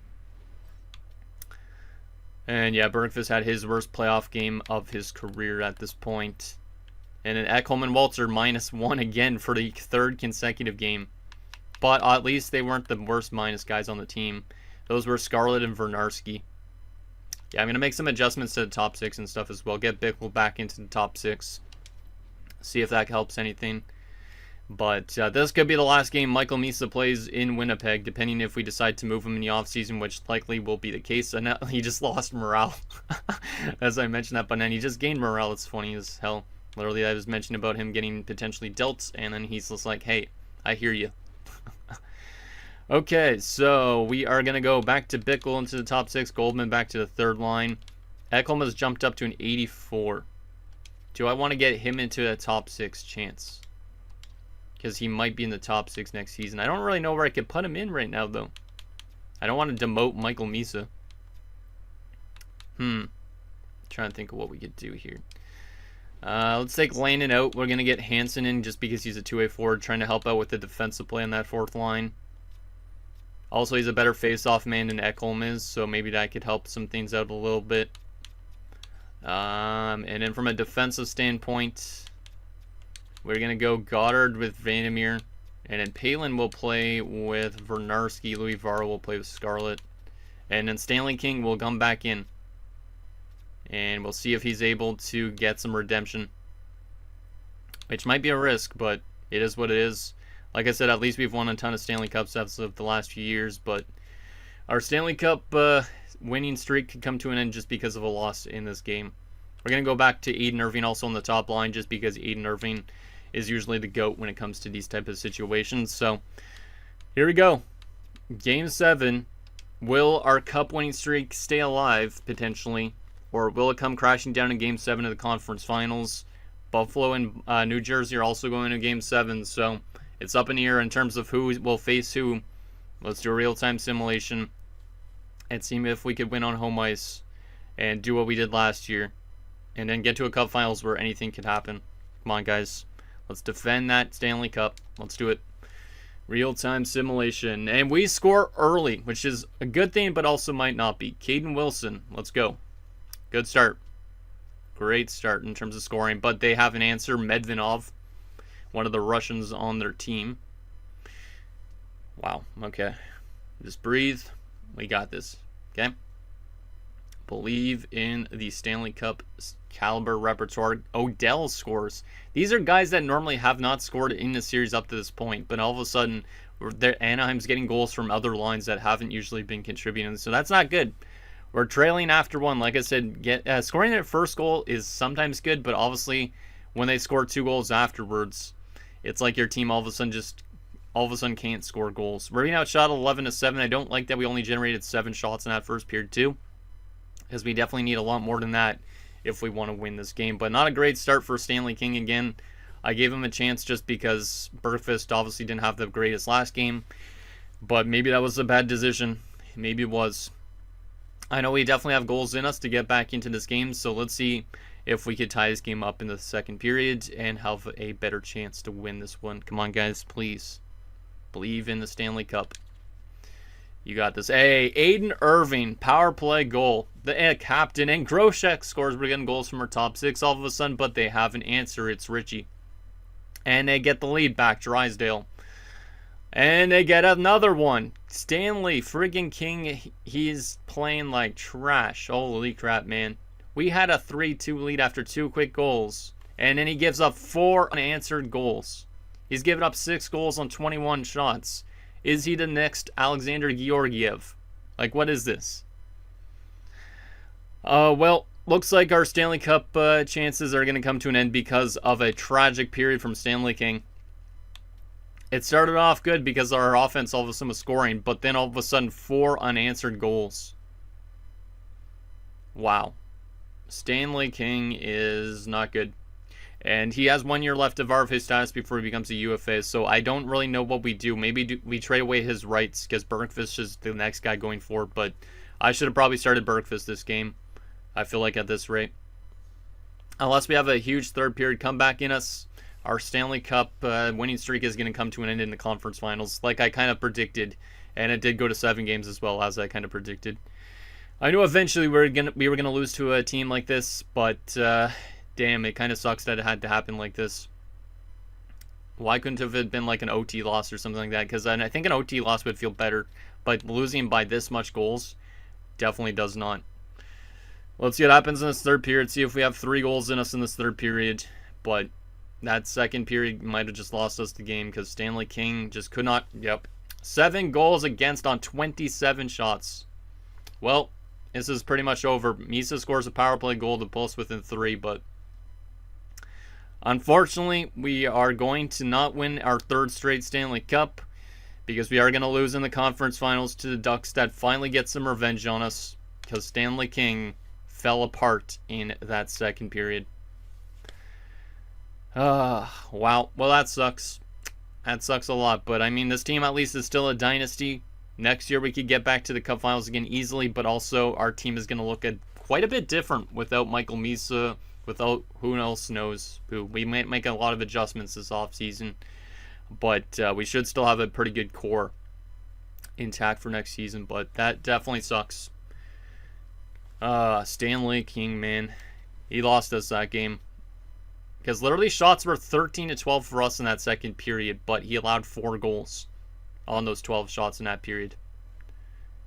And yeah, Bergfest had his worst playoff game of his career at this point. And then Ekholm and Walter -1 again for the third consecutive game. But at least they weren't the worst minus guys on the team. Those were Scarlett and Vernarski. Yeah, I'm going to make some adjustments to the top 6 and stuff as well. Get Bickle back into the top 6. See if that helps anything. But this could be the last game Michael Misa plays in Winnipeg, depending if we decide to move him in the offseason, which likely will be the case. And he just lost morale, as I mentioned that, but then he just gained morale. It's funny as hell. Literally, I was mentioning about him getting potentially dealt, and then he's just like, hey, I hear you. Okay, so we are going to go back to Bickle into the top 6, Goldman back to the third line. Ekholm has jumped up to an 84. Do I want to get him into a top 6 chance? Because he might be in the top 6 next season. I don't really know where I could put him in right now, though. I don't want to demote Michael Misa. Trying to think of what we could do here. Let's take Landon out. We're going to get Hansen in just because he's a two-way forward, trying to help out with the defensive play on that fourth line. Also, he's a better face-off man than Ekholm is, so maybe that could help some things out a little bit. And then from a defensive standpoint, we're going to go Goddard with Vandermeer. And then Palin will play with Vernarski. Louis Vara will play with Scarlett. And then Stanley King will come back in. And we'll see if he's able to get some redemption. Which might be a risk, but it is what it is. Like I said, at least we've won a ton of Stanley Cups as of the last few years. But our Stanley Cup winning streak could come to an end just because of a loss in this game. We're going to go back to Aiden Irving also on the top line just because Aiden Irving is usually the GOAT when it comes to these type of situations. So here we go. Game 7. Will our cup winning streak stay alive potentially? Or will it come crashing down in Game 7 of the conference finals? Buffalo and New Jersey are also going to Game 7. So it's up in the air in terms of who will face who. Let's do a real-time simulation and see if we could win on home ice and do what we did last year. And then get to a cup finals where anything could happen. Come on, guys. Let's defend that Stanley Cup. Let's do it. Real-time simulation. And we score early, which is a good thing, but also might not be. Caden Wilson. Let's go. Good start. Great start in terms of scoring. But they have an answer. Medvinov. One of the Russians on their team. Wow. Okay. Just breathe. We got this. Okay. Believe in the Stanley Cup caliber repertoire. Odell scores. These are guys that normally have not scored in the series up to this point, but all of a sudden, Anaheim's getting goals from other lines that haven't usually been contributing, so that's not good. We're trailing after one. Like I said, scoring their first goal is sometimes good, but obviously, when they score 2 goals afterwards, it's like your team all of a sudden can't score goals. We're being outshot 11-7. I don't like that we only generated 7 shots in that first period too, because we definitely need a lot more than that if we want to win this game. But not a great start for Stanley King again. I gave him a chance just because Bergqvist obviously didn't have the greatest last game, but maybe that was a bad decision. Maybe it was. I know we definitely have goals in us to get back into this game, so let's see if we could tie this game up in the second period and have a better chance to win this one. Come on, guys, please. Believe in the Stanley Cup. You got this. Hey, Aiden Irving, power play goal. The captain, and Groshek scores. We're getting goals from our top 6 all of a sudden, but they have an answer. It's Richie. And they get the lead back, Drysdale. And they get another one. Stanley friggin' King, he's playing like trash. Holy crap, man. We had a 3-2 lead after 2 quick goals. And then he gives up 4 unanswered goals. He's given up 6 goals on 21 shots. Is he the next Alexander Georgiev? Like, what is this? Well, looks like our Stanley Cup chances are going to come to an end because of a tragic period from Stanley King. It started off good because our offense all of a sudden was scoring, but then all of a sudden 4 unanswered goals. Wow. Stanley King is not good. And he has 1 year left of his status before he becomes a UFA, so I don't really know what we do. Maybe we trade away his rights because Bergqvist is the next guy going forward, but I should have probably started Bergqvist this game, I feel like, at this rate. Unless we have a huge third period comeback in us, our Stanley Cup winning streak is going to come to an end in the conference finals, like I kind of predicted, and it did go to 7 games as well, as I kind of predicted. I knew eventually we were gonna lose to a team like this, but damn, it kind of sucks that it had to happen like this. Why couldn't it have been like an OT loss or something like that? Because I think an OT loss would feel better, but losing by this much goals definitely does not. Let's see what happens in this third period. See if we have 3 goals in us in this third period, but that second period might have just lost us the game because Stanley King just could not. Yep, 7 goals against on 27 shots. Well, this is pretty much over. Misa scores a power play goal to pull us within 3, but unfortunately, we are going to not win our 3rd straight Stanley Cup because we are going to lose in the conference finals to the Ducks that finally get some revenge on us because Stanley King fell apart in that second period. Wow. Well, that sucks. That sucks a lot, but I mean, this team at least is still a dynasty. Next year, we could get back to the Cup Finals again easily, but also our team is going to look quite a bit different without Michael Misa, without who else knows who. We might make a lot of adjustments this offseason, but we should still have a pretty good core intact for next season, but that definitely sucks. Stanley King, man. He lost us that game. Because literally shots were 13-12 for us in that second period, but he allowed 4 goals on those 12 shots in that period.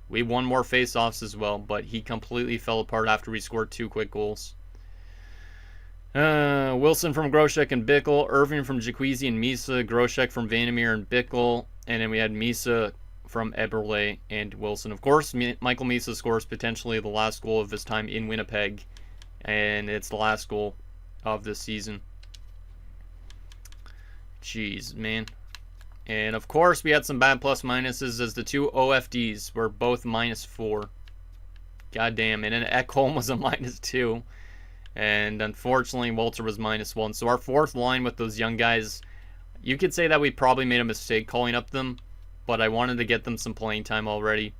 We won more face-offs as well, but he completely fell apart after we scored 2 quick goals. Wilson from Groshek and Bickle, Irving from Jacuzzi and Misa, Groshek from Vandermeer and Bickle, and then we had Misa from Eberle and Wilson. Of course, Michael Misa scores potentially the last goal of his time in Winnipeg, and it's the last goal of this season. Jeez, man. And of course, we had some bad plus minuses as the 2 OFDs were both -4. Goddamn, and then Ekholm was a -2. And unfortunately, Walter was -1. So our 4th line with those young guys, you could say that we probably made a mistake calling up them, but I wanted to get them some playing time already.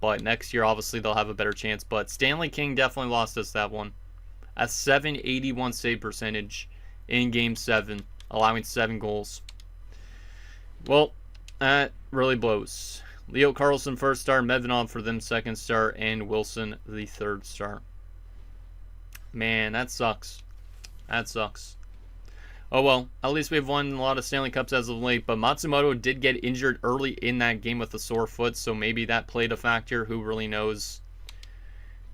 But next year, obviously, they'll have a better chance. But Stanley King definitely lost us that one. A .781 save percentage in Game 7, allowing 7 goals. Well, that really blows. Leo Carlson 1st star, Medvedev for them 2nd star, and Wilson the 3rd star. Man, that sucks. That sucks. Oh well, at least we've won a lot of Stanley Cups as of late, but Matsumoto did get injured early in that game with a sore foot, so maybe that played a factor. Who really knows?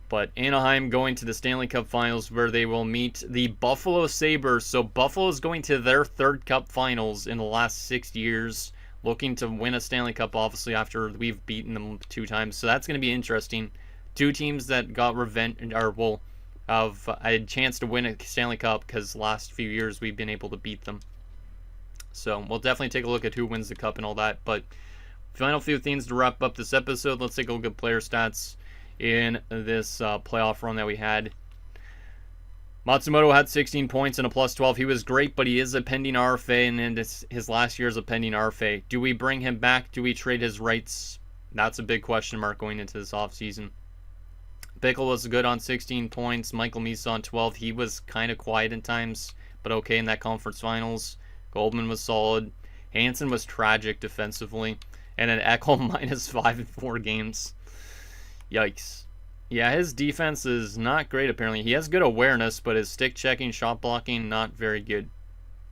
But Anaheim going to the Stanley Cup Finals where they will meet the Buffalo Sabres. So Buffalo is going to their third Cup Finals in the last 6 years, looking to win a Stanley Cup, obviously, after we've beaten them 2 times. So that's going to be interesting. 2 teams that got revenge, or will have a chance to win a Stanley Cup because last few years we've been able to beat them. So we'll definitely take a look at who wins the Cup and all that. But final few things to wrap up this episode. Let's take a look at player stats in this playoff run that we had. Matsumoto had 16 points and a plus 12. He was great, but he is a pending RFA, and his last year is a pending RFA. Do we bring him back? Do we trade his rights? That's a big question mark going into this offseason. Bickle was good on 16 points. Michael Misa on 12. He was kind of quiet at times, but okay in that conference finals. Goldman was solid. Hansen was tragic defensively. And then Ekholm -5 in 4 games. Yikes. Yeah, his defense is not great apparently. He has good awareness, but his stick checking, shot blocking, not very good.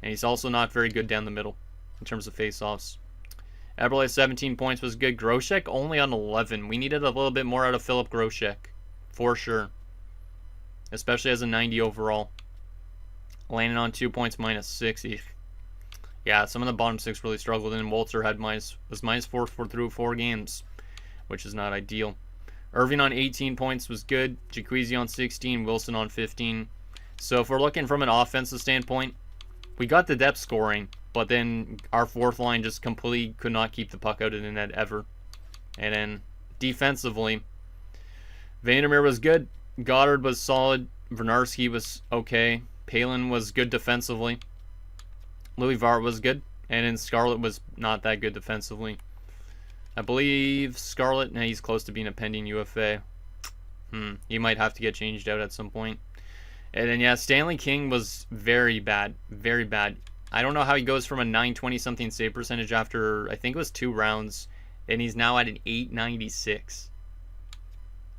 And he's also not very good down the middle in terms of face-offs. Eberle 17 points was good. Groshek only on 11. We needed a little bit more out of Philip Groshek, for sure. Especially as a 90 overall. Landing on 2 points -6. Yeah, some of the bottom 6 really struggled, and Walter had was -4 through 4 games, which is not ideal. Irving on 18 points was good. Jacuzzi on 16. Wilson on 15. So if we're looking from an offensive standpoint, we got the depth scoring, but then our fourth line just completely could not keep the puck out of the net ever. And then defensively, Vandermeer was good. Goddard was solid. Vernarski was okay. Palin was good defensively. Louis Vart was good. And then Scarlett was not that good defensively. I believe Scarlett, he's close to being a pending UFA. He might have to get changed out at some point. And then, yeah, Stanley King was very bad. Very bad. I don't know how he goes from a 920-something save percentage after, I think it was 2 rounds, and he's now at an 896.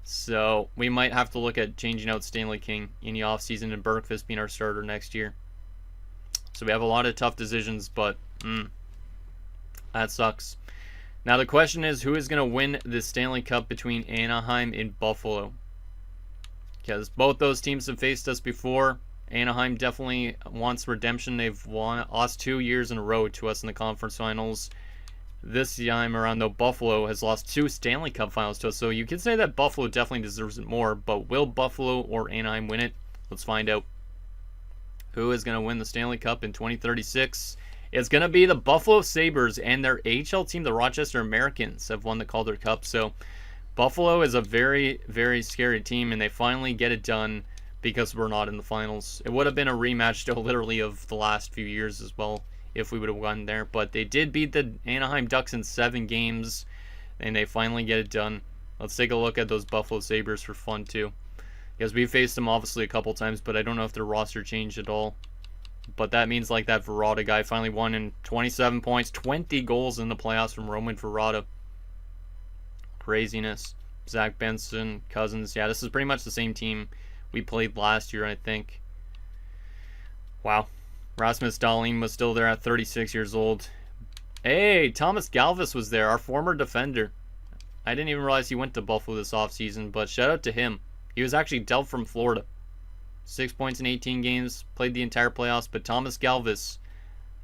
So we might have to look at changing out Stanley King in the offseason and Bergqvist being our starter next year. So we have a lot of tough decisions, but that sucks. Now the question is, who is going to win the Stanley Cup between Anaheim and Buffalo? Because both those teams have faced us before. Anaheim definitely wants redemption. They've lost 2 years in a row to us in the conference finals. This time around, though, Buffalo has lost 2 Stanley Cup finals to us. So you could say that Buffalo definitely deserves it more. But will Buffalo or Anaheim win it? Let's find out. Who is going to win the Stanley Cup in 2036? It's going to be the Buffalo Sabres, and their AHL team, the Rochester Americans, have won the Calder Cup. So Buffalo is a very, very scary team, and they finally get it done because we're not in the finals. It would have been a rematch, still, literally, of the last few years as well if we would have won there. But they did beat the Anaheim Ducks in 7 games, and they finally get it done. Let's take a look at those Buffalo Sabres for fun, too. Because we faced them, obviously, a couple times, but I don't know if their roster changed at all. But that means like that Verrata guy finally won in 27 points, 20 goals in the playoffs from Roman Verrata. Craziness. Zach Benson, Cousins. Yeah, this is pretty much the same team we played last year, I think. Wow. Rasmus Dahlin was still there at 36 years old. Hey, Thomas Galvis was there, our former defender. I didn't even realize he went to Buffalo this offseason, but shout out to him. He was actually dealt from Florida. 6 points in 18 games, played the entire playoffs, but Thomas Galvis,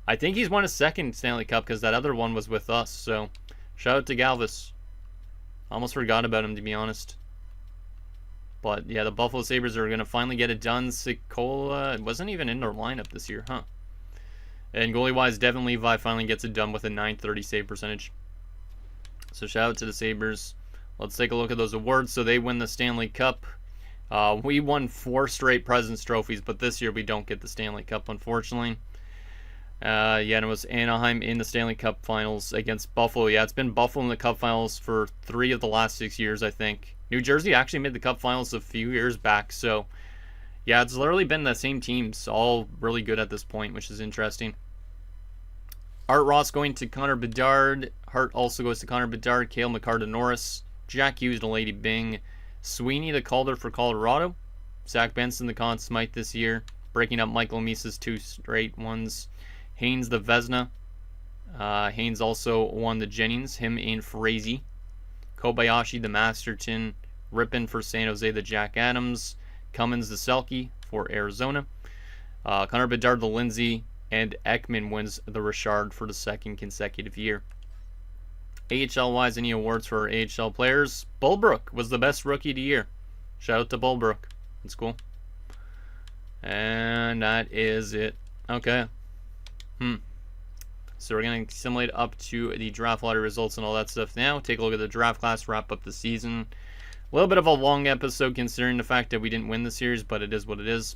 I think he's won his 2nd Stanley Cup because that other one was with us, so shout out to Galvis. Almost forgot about him, to be honest. But yeah, the Buffalo Sabres are going to finally get it done. Sikola wasn't even in their lineup this year, huh? And goalie-wise, Devin Levi finally gets it done with a .930 save percentage. So shout out to the Sabres. Let's take a look at those awards. So they win the Stanley Cup. We won 4 straight President's Trophies, but this year we don't get the Stanley Cup, unfortunately. Yeah, and it was Anaheim in the Stanley Cup Finals against Buffalo. Yeah, it's been Buffalo in the Cup Finals for 3 of the last 6 years, I think. New Jersey actually made the Cup Finals a few years back, so yeah, it's literally been the same teams, all really good at this point, which is interesting. Art Ross going to Connor Bedard. Hart also goes to Connor Bedard. Cale McCarr to Norris. Jack Hughes to Lady Bing. Sweeney to Calder for Colorado. Zach Benson the Conn Smythe this year, breaking up Michael Misa's 2 straight ones. Haynes the Vezina. Haynes also won the Jennings, him and Frazee. Kobayashi the Masterton. Rippon for San Jose, the Jack Adams. Cummins the Selke for Arizona. Connor Bedard the Lindsay. And Ekman wins the Richard for the second consecutive year. AHL-wise, any awards for our AHL players? Bulbrook was the best rookie of the year. Shout out to Bulbrook. That's cool. And that is it. Okay. So we're going to simulate up to the draft lottery results and all that stuff now. Take a look at the draft class, wrap up the season. A little bit of a long episode considering the fact that we didn't win the series, but it is what it is.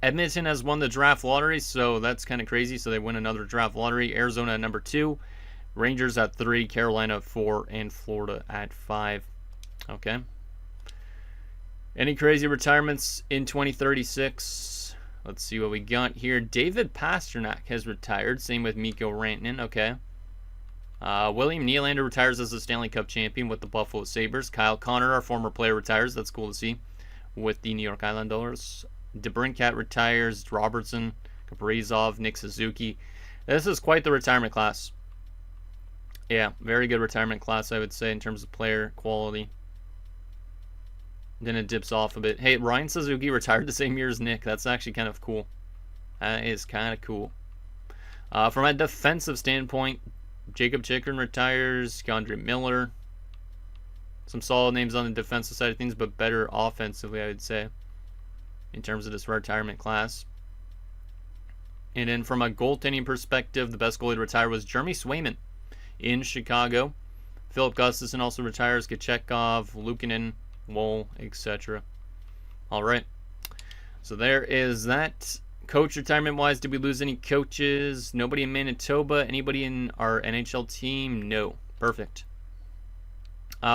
Edmonton has won the draft lottery, so that's kind of crazy. So they win another draft lottery. Arizona at number 2. Rangers at 3. Carolina at 4. And Florida at 5. Okay. Any crazy retirements in 2036? Let's see what we got here. David Pastrnak has retired. Same with Mikko Rantanen. Okay. William Nylander retires as a Stanley Cup champion with the Buffalo Sabres. Kyle Connor, our former player, retires. That's cool to see with the New York Islanders. DeBrincat retires. Robertson, Kaprizov, Nick Suzuki. This is quite the retirement class. Yeah, very good retirement class, I would say, in terms of player quality. Then it dips off a bit. Hey, Ryan Suzuki retired the same year as Nick. That's actually kind of cool. That is kind of cool. From a defensive standpoint, Jacob Chikrin retires. K'Andre Miller. Some solid names on the defensive side of things, but better offensively, I would say, in terms of this retirement class. And then from a goaltending perspective, the best goalie to retire was Jeremy Swayman in Chicago. Philip Gustafson also retires. Gachekov, Luukkonen, Woll, etc. All right. So there is that. Coach retirement wise, did we lose any coaches? Nobody in Manitoba. Anybody in our NHL team? No. Perfect.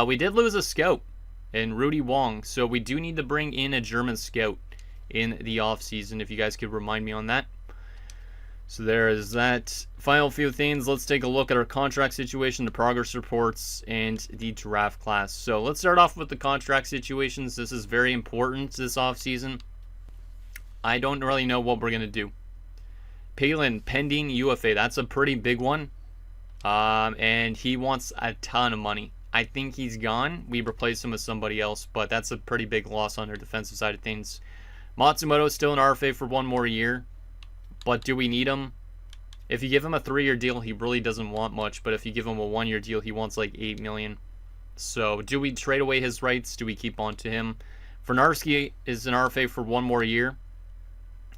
We did lose a scout in Rudy Wong, so we do need to bring in a German scout in the offseason, if you guys could remind me on that. So there is that. Final few things. Let's take a look at our contract situation, the progress reports, and the draft class. So let's start off with the contract situations. This is very important this offseason. I don't really know what we're going to do. Palin, pending UFA. That's a pretty big one. And he wants a ton of money. I think he's gone. We replace him with somebody else, but that's a pretty big loss on our defensive side of things. Matsumoto is still in RFA for 1 more year. But do we need him? If you give him a 3-year deal, he really doesn't want much. But if you give him a 1-year deal, he wants like $8 million. So do we trade away his rights? Do we keep on to him? Fernarski is an RFA for 1 more year.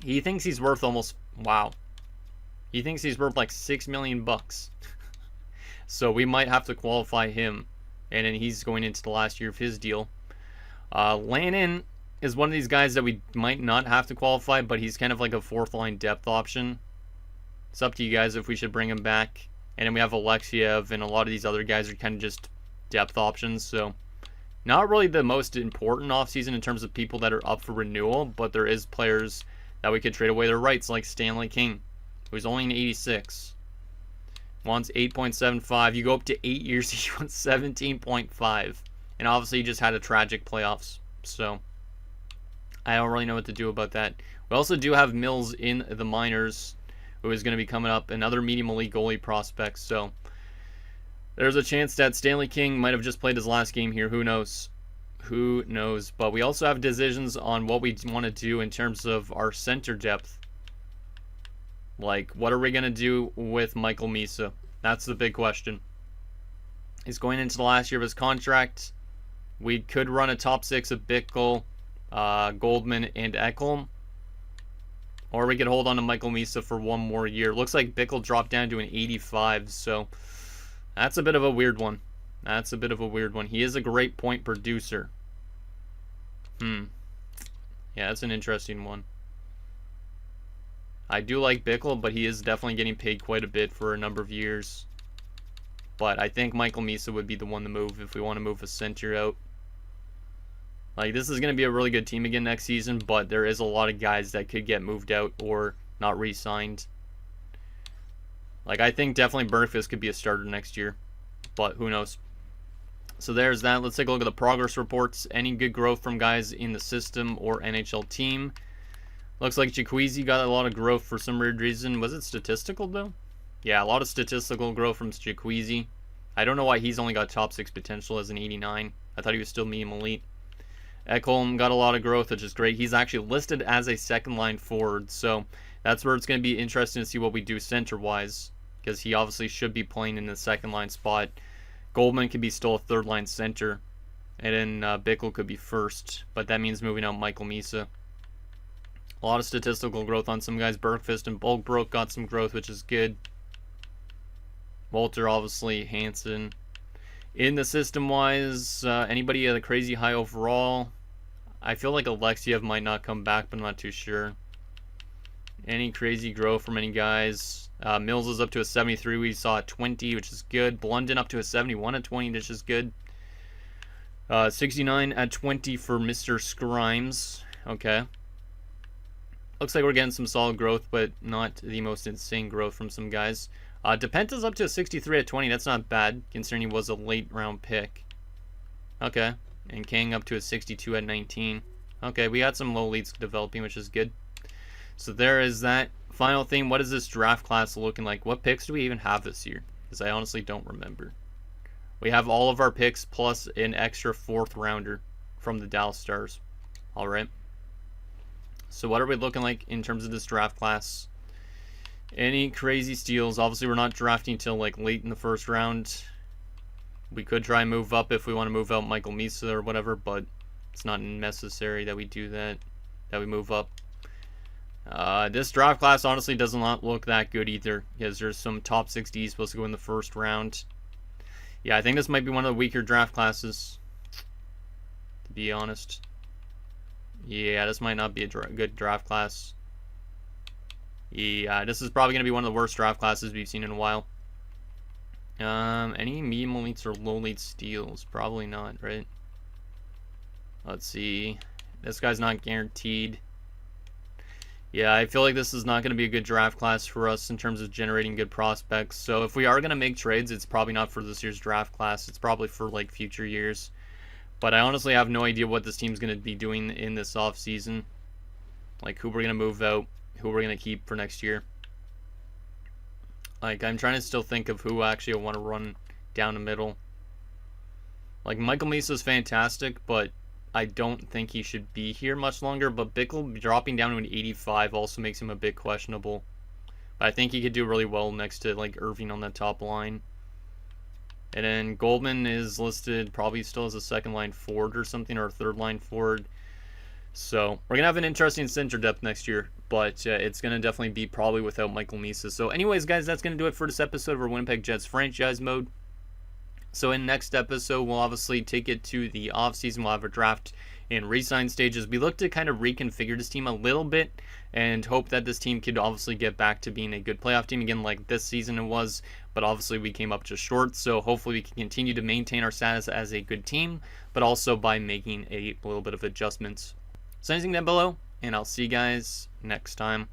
He thinks he's worth almost, wow. He thinks he's worth like $6 million bucks. So we might have to qualify him. And then he's going into the last year of his deal. Lannon is one of these guys that we might not have to qualify, but he's kind of like a 4th-line depth option. It's up to you guys if we should bring him back. And then we have Alexiev, and a lot of these other guys are kind of just depth options. So not really the most important offseason in terms of people that are up for renewal, but there is players that we could trade away their rights, like Stanley King, who's only an 86. Wants 8.75. You go up to 8 years, he wants 17.5. And obviously he just had a tragic playoffs. So I don't really know what to do about that. We also do have Mills in the minors, who is going to be coming up, another medium elite goalie prospect. So there's a chance that Stanley King might have just played his last game here. Who knows? Who knows? But we also have decisions on what we want to do in terms of our center depth. Like, what are we going to do with Michael Misa? That's the big question. He's going into the last year of his contract. We could run a top 6 of Bickle, Goldman, and Ekholm. Or we could hold on to Michael Misa for 1 more year. Looks like Bickle dropped down to an 85, so that's a bit of a weird one. That's a bit of a weird one. He is a great point producer. Yeah, that's an interesting one. I do like Bickle, but he is definitely getting paid quite a bit for a number of years. But I think Michael Misa would be the one to move if we want to move a center out. Like, this is going to be a really good team again next season, but there is a lot of guys that could get moved out or not re-signed. Like, I think definitely Burnfist could be a starter next year, but who knows. So there's that. Let's take a look at the progress reports. Any good growth from guys in the system or NHL team? Looks like Jaqueezi got a lot of growth for some weird reason. Was it statistical, though? Yeah, a lot of statistical growth from Jaqueezi. I don't know why he's only got top 6 potential as an 89. I thought he was still medium elite. Ekholm got a lot of growth, which is great. He's actually listed as a second line forward, so that's where it's going to be interesting to see what we do center-wise, because he obviously should be playing in the second line spot. Goldman could be still a third line center, and then Bickle could be first, but that means moving out Michael Misa. A lot of statistical growth on some guys. Bergfist and Bulkbrook got some growth, which is good. Walter, obviously, Hansen. In the system-wise, anybody at a crazy high overall? I feel like Alexiev might not come back, but I'm not too sure. Any crazy growth from any guys? Mills is up to a 73. We saw a 20, which is good. Blunden up to a 71 at 20, which is good. 69 at 20 for Mr. Scrimes. Okay. Looks like we're getting some solid growth, but not the most insane growth from some guys. DePenta's up to a 63 at 20. That's not bad, considering he was a late round pick. Okay. And Kang up to a 62 at 19. Okay, we got some low leads developing, which is good. So there is that. Final thing, what is this draft class looking like? What picks do we even have this year? Because I honestly don't remember. We have all of our picks plus an extra 4th rounder from the Dallas Stars. Alright. So what are we looking like in terms of this draft class? Any crazy steals? Obviously, we're not drafting until like late in the 1st round. We could try and move up if we want to move out Michael Misa or whatever, but it's not necessary that we do that, that we move up. This draft class honestly does not look that good either, because there's some top 60s supposed to go in the 1st round. Yeah, I think this might be one of the weaker draft classes, to be honest. Yeah, this might not be a good draft class. Yeah, this is probably going to be one of the worst draft classes we've seen in a while. Any medium elites or low elite steals? Probably not, right? Let's see. This guy's not guaranteed. Yeah, I feel like this is not going to be a good draft class for us in terms of generating good prospects. So if we are going to make trades, it's probably not for this year's draft class. It's probably for like future years. But I honestly have no idea what this team's going to be doing in this offseason. Like who we're going to move out, who we're going to keep for next year. Like I'm trying to still think of who actually I want to run down the middle. Like Michael Misa is fantastic, but I don't think he should be here much longer. But Bickle dropping down to an 85 also makes him a bit questionable. But I think he could do really well next to like Irving on that top line. And then Goldman is listed probably still as a 2nd line forward or something, or a 3rd line forward. So we're going to have an interesting center depth next year, but it's going to definitely be probably without Michael Misa. So anyways, guys, that's going to do it for this episode of our Winnipeg Jets franchise mode. So in next episode, we'll obviously take it to the offseason. We'll have a draft and re-sign stages. We look to kind of reconfigure this team a little bit and hope that this team could obviously get back to being a good playoff team again like this season it was. But obviously we came up just short, so hopefully we can continue to maintain our status as a good team, but also by making a little bit of adjustments. So anything down below, and I'll see you guys next time.